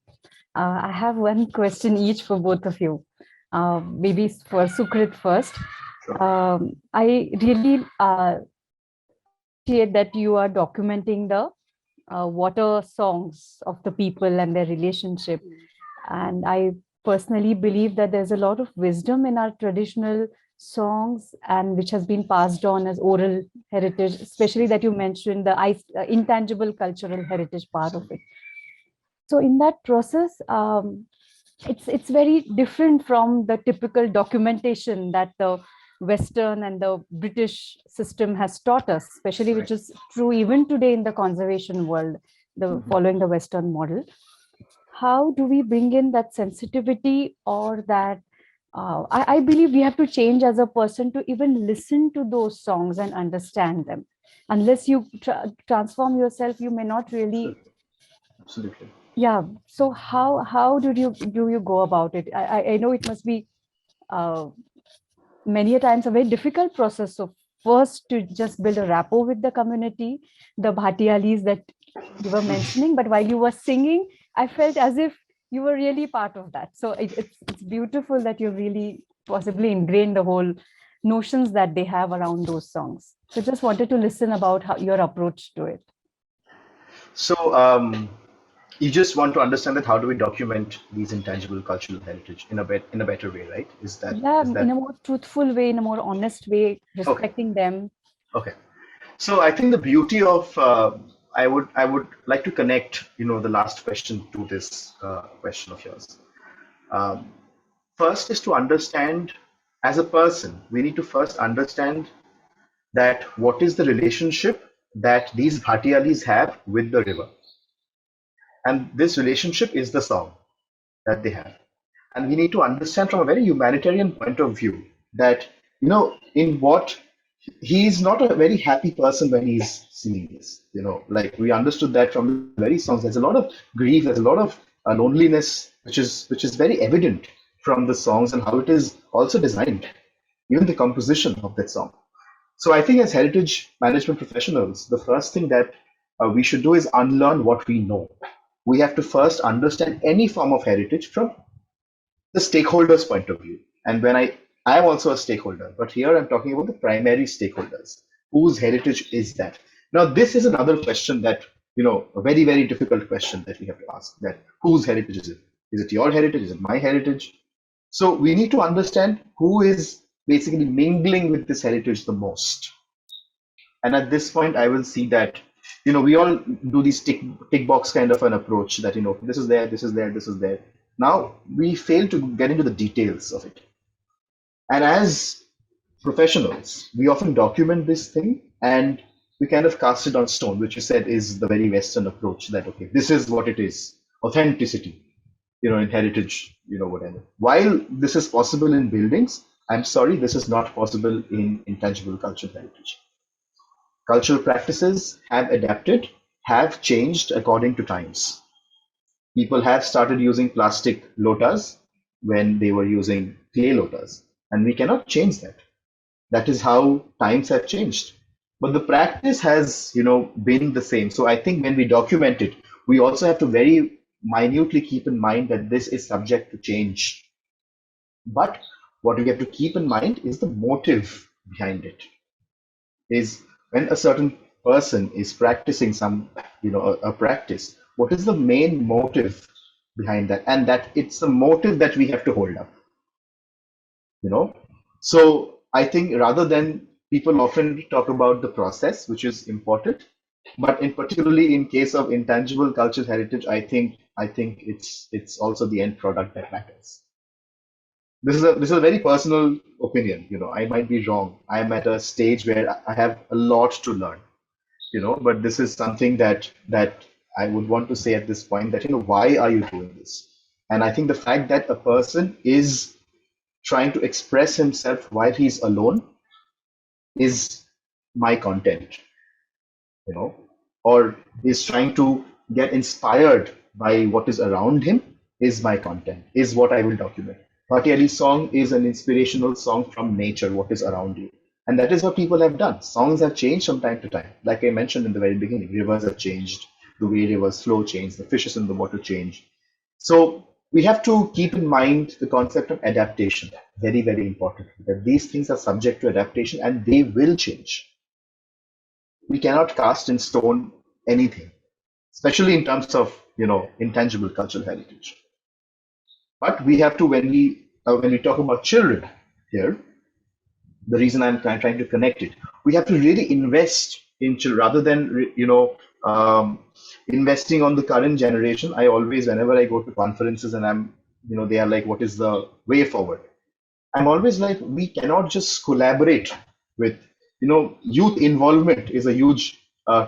I have one question each for both of you. Maybe for Sukrit first. I really appreciate that you are documenting the water songs of the people and their relationship. And I personally believe that there's a lot of wisdom in our traditional songs, and which has been passed on as oral heritage, especially that you mentioned the intangible cultural heritage part of it. So in that process, it's very different from the typical documentation that the Western and the British system has taught us, especially which is true even today in the conservation world, following the Western model. How do we bring in that sensitivity, or that I believe we have to change as a person to even listen to those songs and understand them. Unless you transform yourself, you may not really. Absolutely. Yeah. So how do you go about it? I know it must be many a times a very difficult process. So first, to just build a rapport with the community, the bhatialis that you were mentioning, but while you were singing, I felt as if you were really part of that. So it's beautiful that you really possibly ingrained the whole notions that they have around those songs. So just wanted to listen about how your approach to it. So you just want to understand that how do we document these intangible cultural heritage in a better way, right? Is that in a more truthful way, in a more honest way, respecting them. Okay. So I think the beauty of I would like to connect the last question to this question of yours. First is to understand, as a person, we need to first understand that what is the relationship that these bhatialis have with the river. And this relationship is the song that they have. And we need to understand from a very humanitarian point of view that, in what he's not a very happy person when he's singing this. Like we understood that from the very songs. There's a lot of grief, there's a lot of loneliness, which is very evident from the songs and how it is also designed, even the composition of that song. So I think as heritage management professionals, the first thing that we should do is unlearn what we know. we have to first understand any form of heritage from the stakeholder's point of view. And when I am also a stakeholder, but here I'm talking about the primary stakeholders. Whose heritage is that? Now, this is another question that, a very, very difficult question that we have to ask, that whose heritage is it? Is it your heritage? Is it my heritage? So we need to understand who is basically mingling with this heritage the most. And at this point, I will see that, we all do these tick box kind of an approach that, this is there, this is there, this is there. Now we fail to get into the details of it. And as professionals, we often document this thing and we kind of cast it on stone, which you said is the very Western approach that, okay, this is what it is, authenticity, in heritage, whatever. While this is possible in buildings, I'm sorry, this is not possible in intangible cultural heritage. Cultural practices have adapted, have changed according to times. People have started using plastic lotas when they were using clay lotas, and we cannot change that. That is how times have changed. But the practice has, been the same. So I think when we document it, we also have to very minutely keep in mind that this is subject to change. But what we have to keep in mind is the motive behind it. Is when a certain person is practicing some, a practice, what is the main motive behind that? And that it's the motive that we have to hold up, So I think rather than people often talk about the process, which is important, but particularly in case of intangible cultural heritage, I think it's also the end product that matters. This is a very personal opinion. I might be wrong. I'm at a stage where I have a lot to learn. But this is something that I would want to say at this point that, why are you doing this? And I think the fact that a person is trying to express himself while he's alone is my content, or is trying to get inspired by what is around him is my content, is what I will document. Bhattiyali's song is an inspirational song from nature, what is around you. And that is what people have done. Songs have changed from time to time. Like I mentioned in the very beginning, rivers have changed, the way rivers flow changed, the fishes in the water change. So we have to keep in mind the concept of adaptation. Very, very important. That these things are subject to adaptation and they will change. We cannot cast in stone anything, especially in terms of, intangible cultural heritage. But we have to, when we talk about children here, the reason I'm trying to connect it, we have to really invest in children rather than, investing on the current generation. I always, whenever I go to conferences and I'm, they are like, what is the way forward? I'm always like, we cannot just collaborate with, youth involvement is a huge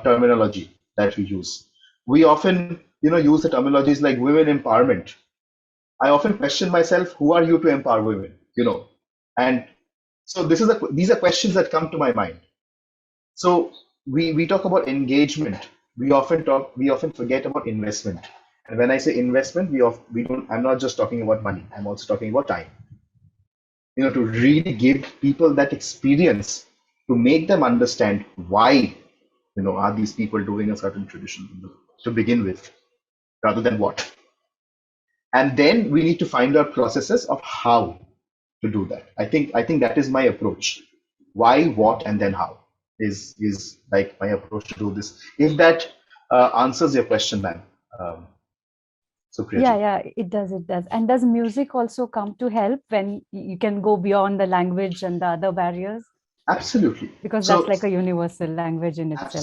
terminology that we use. We often, use the terminologies like women empowerment. I often question myself, who are you to empower women? And so these are questions that come to my mind. So we talk about engagement. We often forget about investment. And when I say investment, I'm not just talking about money. I'm also talking about time. To really give people that experience, to make them understand why, are these people doing a certain tradition to begin with, rather than what. And then we need to find out processes of how to do that. I think that is my approach. Why, what, and then how is like my approach to do this. If that answers your question, ma'am. Sukrit. Yeah, it does. And does music also come to help when you can go beyond the language and the other barriers? Absolutely. Because that's like a universal language in itself.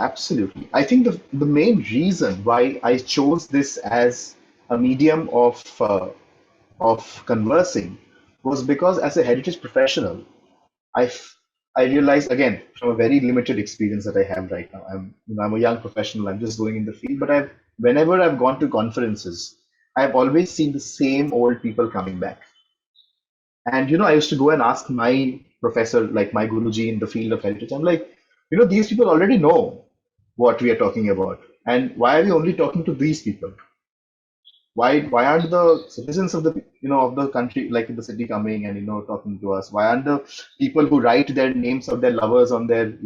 Absolutely. I think the main reason why I chose this as a medium of conversing was because as a heritage professional, I realized, again, from a very limited experience that I have right now. I'm a young professional. I'm just going in the field, but whenever I've gone to conferences, I've always seen the same old people coming back. And I used to go and ask my professor, like my Guruji in the field of heritage. I'm like, these people already know what we are talking about, and why are we only talking to these people? Why aren't the citizens of the of the country, like in the city, coming and talking to us? Why aren't the people who write their names of their lovers on their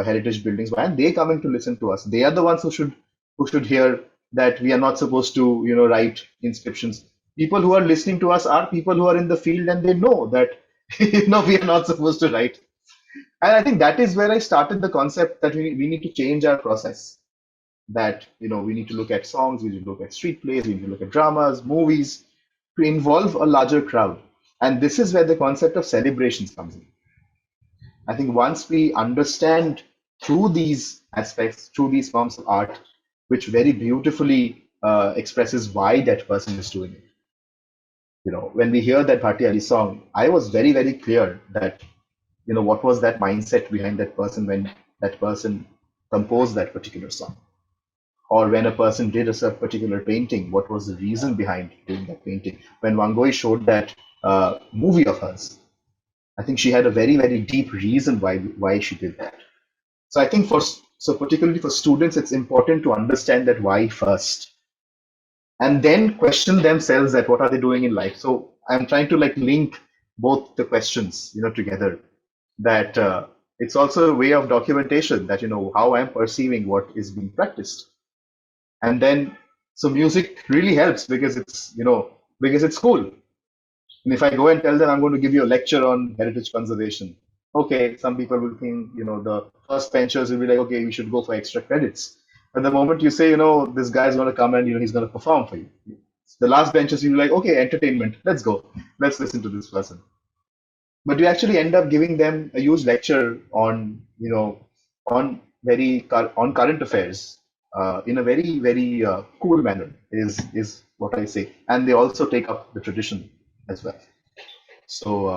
heritage buildings, why aren't they coming to listen to us? They are the ones who should hear that we are not supposed to, write inscriptions. People who are listening to us are people who are in the field, and they know that, we are not supposed to write. And I think that is where I started the concept that we need to change our process. That, we need to look at songs, we need to look at street plays, we need to look at dramas, movies, to involve a larger crowd. And this is where the concept of celebrations comes in. I think once we understand through these aspects, through these forms of art, which very beautifully expresses why that person is doing it. When we hear that Bhatti Ali song, I was very, very clear that, what was that mindset behind that person when that person composed that particular song. Or when a person did a particular painting, what was the reason behind doing that painting? When Wangũi showed that movie of hers, I think she had a very, very deep reason why she did that. So I think particularly for students, it's important to understand that why first, and then question themselves that what are they doing in life. So I'm trying to link both the questions, together. That it's also a way of documentation that how I'm perceiving what is being practiced. And then, so music really helps because it's cool. And if I go and tell them I'm going to give you a lecture on heritage conservation, okay, some people will think, the first benchers will be like, okay, we should go for extra credits. But the moment you say, this guy's going to come and, he's going to perform for you, the last benchers will be like, okay, entertainment, let's go. Let's listen to this person. But you actually end up giving them a huge lecture on, on current affairs in a very, very cool manner is what I say. And they also take up the tradition as well. So,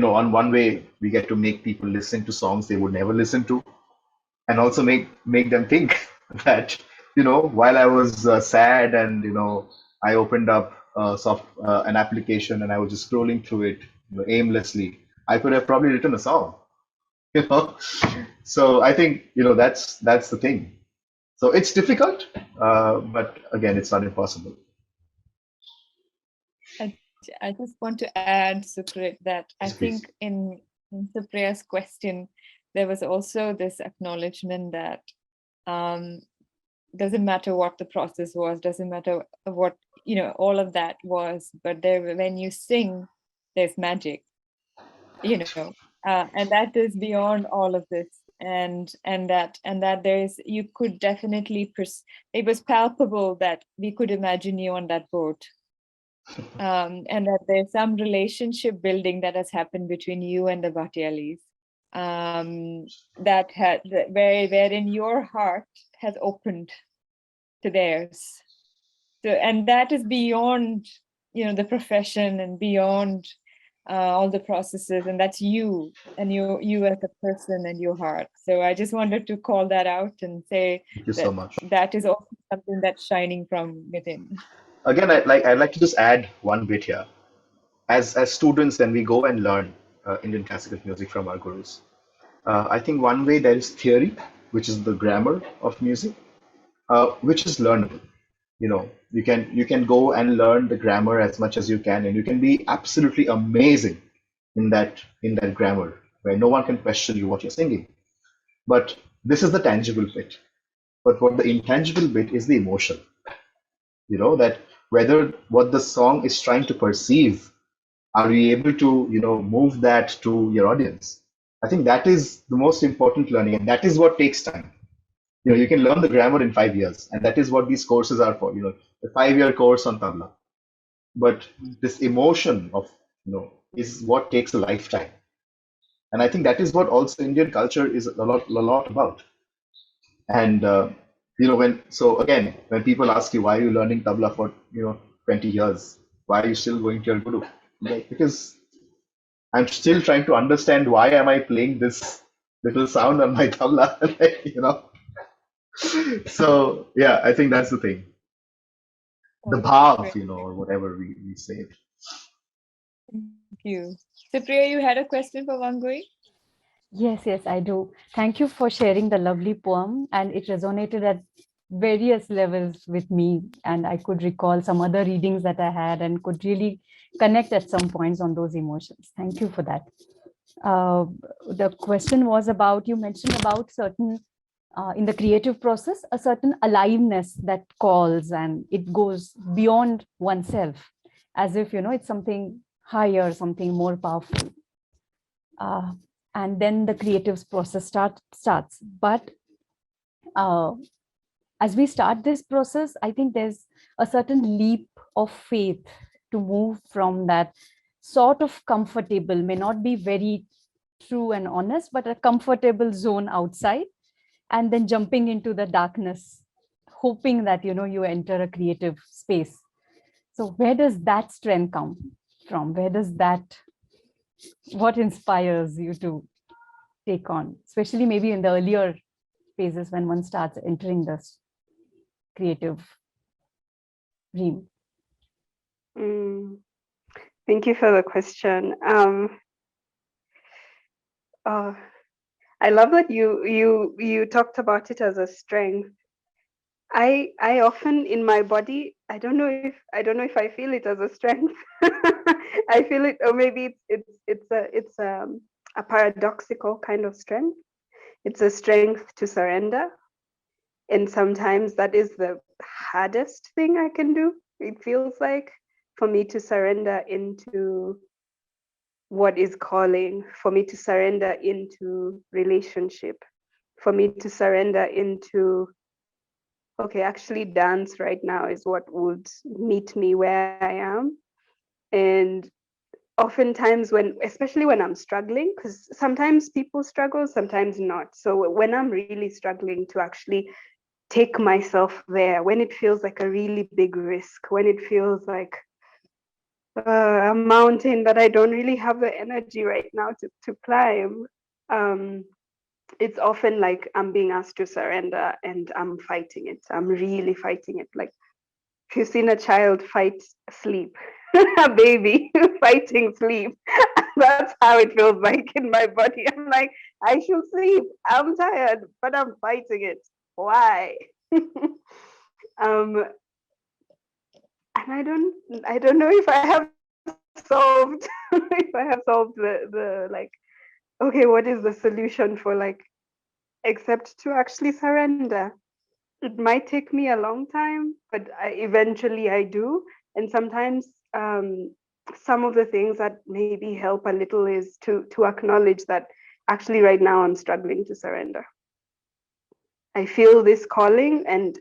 on one way, we get to make people listen to songs they would never listen to, and also make them think that, while I was sad and, I opened up an application and I was just scrolling through it aimlessly, I could have probably written a song, So I think, that's the thing. So it's difficult, but again, it's not impossible. I just want to add, Sukrit, that I Yes, think please. in Supriya's question, there was also this acknowledgement that doesn't matter what the process was, doesn't matter what, all of that was, but when you sing, there's magic, and that is beyond all of this. And that there's, you could definitely, it was palpable that we could imagine you on that boat. And that there's some relationship building that has happened between you and the Bhatti that had wherein your heart has opened to theirs. So, and that is beyond, the profession and beyond all the processes, and that's you and you as a person and your heart. So I just wanted to call that out and say Thank you so much. that is also something that's shining from within. Again, I'd like to just add one bit here. As students, when we go and learn Indian classical music from our gurus, I think one way there is theory, which is the grammar of music, which is learnable. You can go and learn the grammar as much as you can, and you can be absolutely amazing in that grammar, where no one can question you what you're singing. But this is the tangible bit. But what the intangible bit is the emotion. That whether what the song is trying to perceive, are we able to move that to your audience? I think that is the most important learning, and that is what takes time. You can learn the grammar in 5 years, and that is what these courses are for. The 5-year course on tabla. But this emotion of is what takes a lifetime, and I think that is what also Indian culture is a lot about. And when people ask you why are you learning tabla for 20 years, why are you still going to your guru? Because I'm still trying to understand why am I playing this little sound on my tabla, So yeah, I think that's the thing. The bhav, or whatever we say it. Thank you. Supriya, you had a question for Wangũi? Yes, I do. Thank you for sharing the lovely poem, and it resonated at various levels with me, and I could recall some other readings that I had and could really connect at some points on those emotions. Thank you for that. The question was about, you mentioned about certain in the creative process, a certain aliveness that calls, and it goes beyond oneself, as if, it's something higher, something more powerful. And then the creative process starts. But as we start this process, I think there's a certain leap of faith to move from that sort of comfortable, may not be very true and honest, but a comfortable zone outside, and then jumping into the darkness, hoping that, you enter a creative space. So where does that strength come from? What inspires you to take on, especially maybe in the earlier phases when one starts entering this creative realm? Thank you for the question. I love that you talked about it as a strength. I often in my body, I don't know if I feel it as a strength. I feel it, or maybe it's a paradoxical kind of strength. It's a strength to surrender, and sometimes that is the hardest thing I can do. It feels like, for me to surrender into what is calling, for me to surrender into relationship, for me to surrender into, okay, actually dance right now is what would meet me where I am. And oftentimes especially when I'm struggling, because sometimes people struggle, sometimes not. So when I'm really struggling to actually take myself there, when it feels like a really big risk, when it feels like a mountain that I don't really have the energy right now to climb, it's often like I'm being asked to surrender and I'm fighting it. I'm really fighting it. Like, if you've seen a child fight sleep, a baby fighting sleep, that's how it feels like in my body. I'm like, I should sleep. I'm tired, but I'm fighting it. Why? And I don't know if I have solved if I have solved the like, okay, what is the solution for, like, except to actually surrender. It might take me a long time, but eventually I do. And sometimes some of the things that maybe help a little is to acknowledge that actually right now I'm struggling to surrender. I feel this calling, and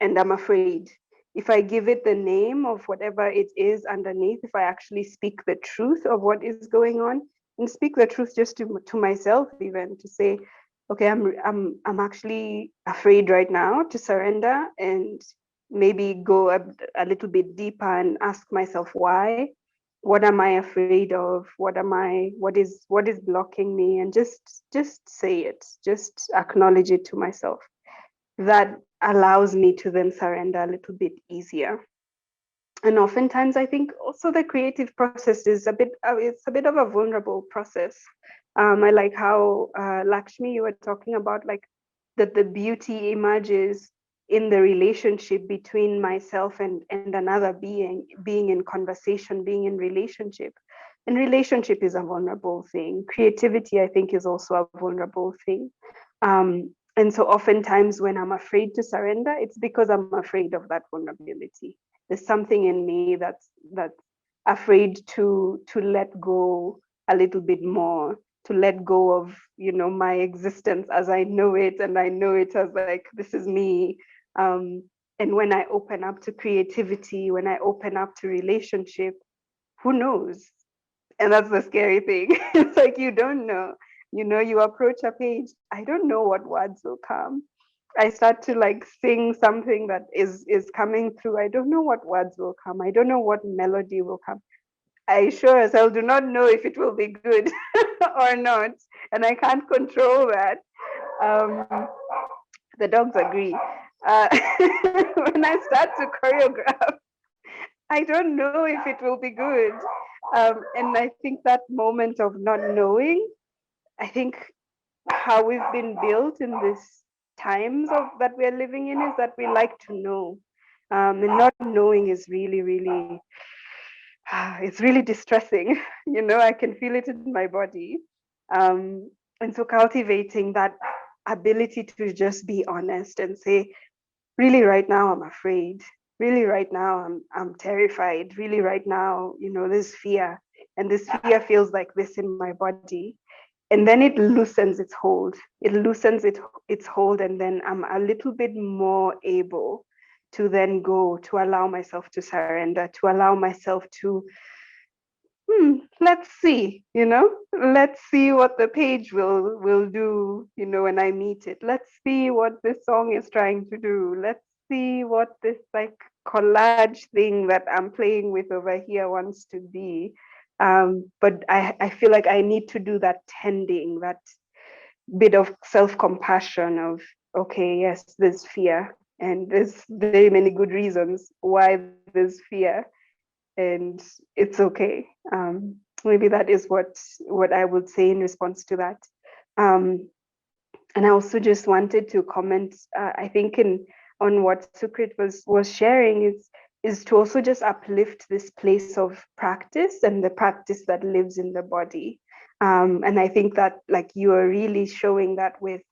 I'm afraid. If I give it the name of whatever it is underneath, if I actually speak the truth of what is going on, and speak the truth just to myself, even to say, okay, I'm actually afraid right now to surrender, and maybe go a little bit deeper and ask myself why. What am I afraid of? What is blocking me? And just say it, just acknowledge it to myself. That allows me to then surrender a little bit easier. And oftentimes I think also the creative process is it's a bit of a vulnerable process. I like how Lakshmi, you were talking about, like, that the beauty emerges in the relationship between myself and another being in conversation, being in relationship. And relationship is a vulnerable thing. Creativity, I think, is also a vulnerable thing. And so oftentimes when I'm afraid to surrender, it's because I'm afraid of that vulnerability. There's something in me that's afraid to let go a little bit more, to let go of, my existence as I know it, and I know it as, like, this is me. And when I open up to creativity, when I open up to relationship, who knows? And that's the scary thing. It's like, you don't know. You approach a page, I don't know what words will come. I start to, like, sing something that is coming through. I don't know what words will come. I don't know what melody will come. I sure as hell do not know if it will be good or not. And I can't control that. The dogs agree. When I start to choreograph, I don't know if it will be good. And I think that moment of not knowing, I think how we've been built in this times that we're living in is that we like to know. And not knowing is really, really, it's really distressing. I can feel it in my body. And so cultivating that ability to just be honest and say, really right now I'm afraid. Really right now I'm terrified. Really right now, there's fear. And this fear feels like this in my body. And then it loosens its hold. It loosens its hold, and then I'm a little bit more able to then go, to allow myself to surrender, to allow myself to, let's see, let's see what the page will do, when I meet it. Let's see what this song is trying to do. Let's see what this like collage thing that I'm playing with over here wants to be. But I feel like I need to do that tending, that bit of self-compassion of, okay, yes, there's fear, and there's very many good reasons why there's fear, and it's okay. Maybe that is what I would say in response to that. And I also just wanted to comment, I think on what Sukrit was sharing, is to also just uplift this place of practice and the practice that lives in the body. And I think that like you are really showing that with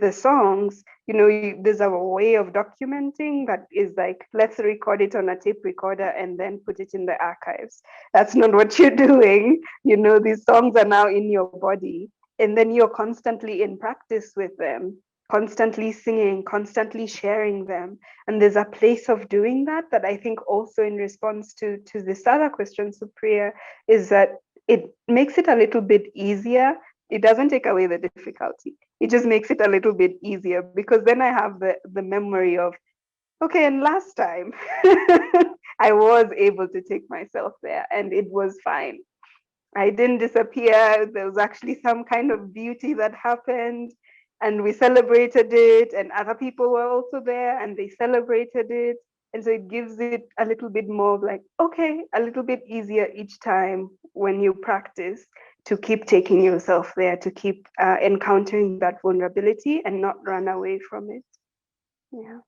the songs, there's a way of documenting that is like, let's record it on a tape recorder and then put it in the archives. That's not what you're doing. These songs are now in your body, and then you're constantly in practice with them, constantly singing, constantly sharing them. And there's a place of doing that I think also in response to this other question, Supriya, is that it makes it a little bit easier. It doesn't take away the difficulty. It just makes it a little bit easier, because then I have the memory of, okay, and last time I was able to take myself there and it was fine. I didn't disappear. There was actually some kind of beauty that happened, and we celebrated it, and other people were also there and they celebrated it. And so it gives it a little bit more of like, okay, a little bit easier each time when you practice to keep taking yourself there, to keep encountering that vulnerability and not run away from it. Yeah.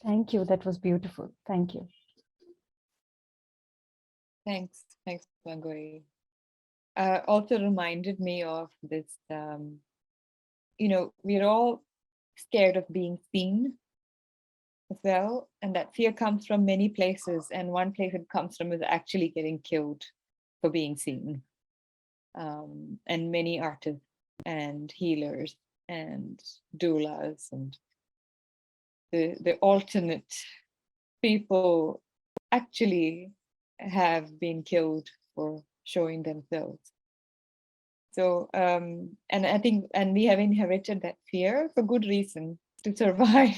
Thank you. That was beautiful. Thank you. Thanks, Wangũi. Also reminded me of this, we're all scared of being seen as well. And that fear comes from many places. And one place it comes from is actually getting killed for being seen. And many artists and healers and doulas and the alternate people actually have been killed for showing themselves. So, and I think, and we have inherited that fear for good reason, to survive.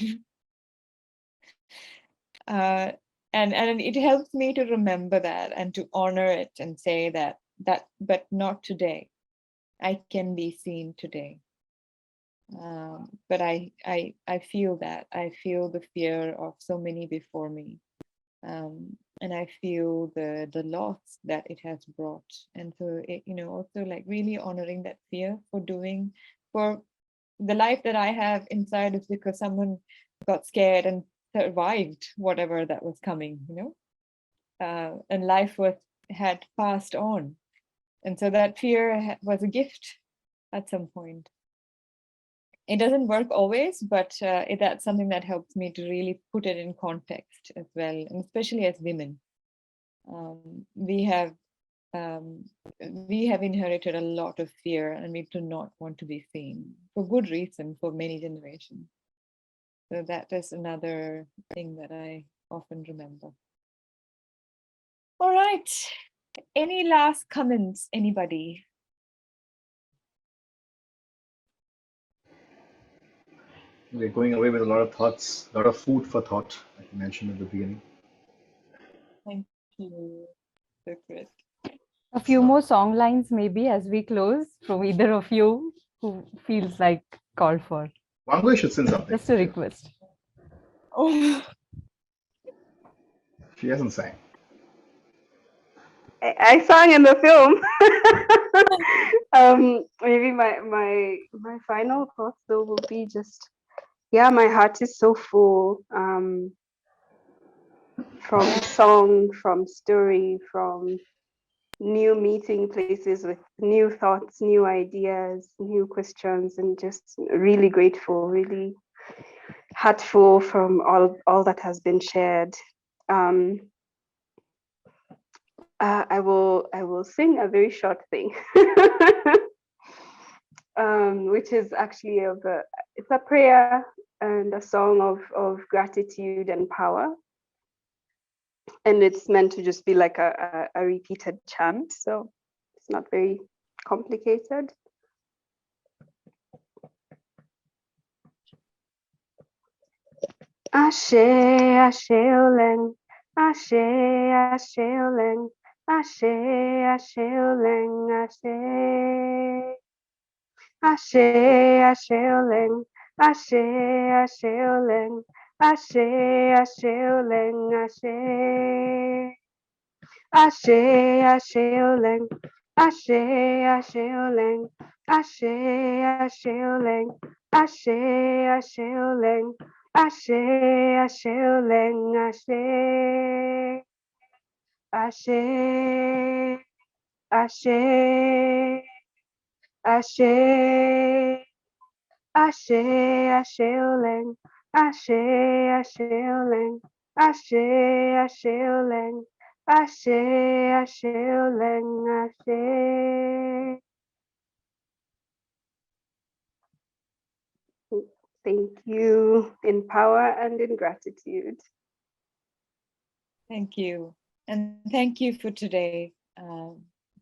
And it helps me to remember that and to honor it and say that, but not today. I can be seen today. But I feel that. I feel the fear of so many before me. And I feel the loss that it has brought. And so, also like really honoring that fear for the life that I have inside is because someone got scared and survived whatever that was coming, and life had passed on. And so that fear was a gift at some point. It doesn't work always, but that's something that helps me to really put it in context as well, and especially as women. We have inherited a lot of fear, and we do not want to be seen for good reason for many generations. So that is another thing that I often remember. All right. Any last comments, anybody? We're going away with a lot of thoughts, a lot of food for thought, like you mentioned at the beginning. Thank you, Sukrit. A few more song lines maybe as we close from either of you who feels like called for. Wangũi should sing something. Just a request. Oh, She hasn't sang. I sang in the film. Maybe my final thoughts though will be just, my heart is so full, from song, from story, from new meeting places with new thoughts, new ideas, new questions, and just really grateful, really heartful from all that has been shared. I will sing a very short thing, which is actually it's a prayer and a song of gratitude and power, and it's meant to just be like a repeated chant, so it's not very complicated. Ashe, Ashe Oleng, Ashe, Ashe Oleng, Ashe, Ashe Oleng, Ashe. Ashe, Ashe Oleng, Ashe, Ashe Oleng, Ashe, Ashe Oleng, Ashe. Ashe, Ashe Oleng, Ashe, Ashe Oleng, Ashe, Ashe Oleng, Ashe, Ashe Oleng, Ashe, Ashe Oleng, Ashe. Ashe, Ashe, Ashe. Ashe, Ashe Oleng, Ashe, Ashe Oleng, Ashe, Ashe Oleng, Ashe, Ashe Oleng, Ashe. Thank you, in power and in gratitude. Thank you. And thank you for today,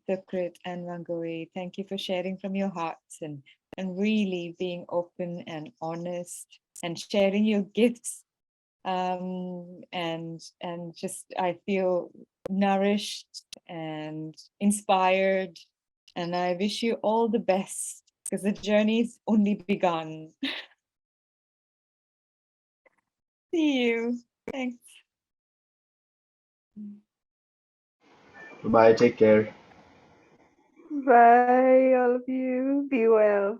Sukrit and Wangũi. Thank you for sharing from your hearts and really being open and honest and sharing your gifts. And just I feel nourished and inspired. And I wish you all the best because the journey's only begun. See you. Thanks. Bye. Take care. Bye, all of you. Be well.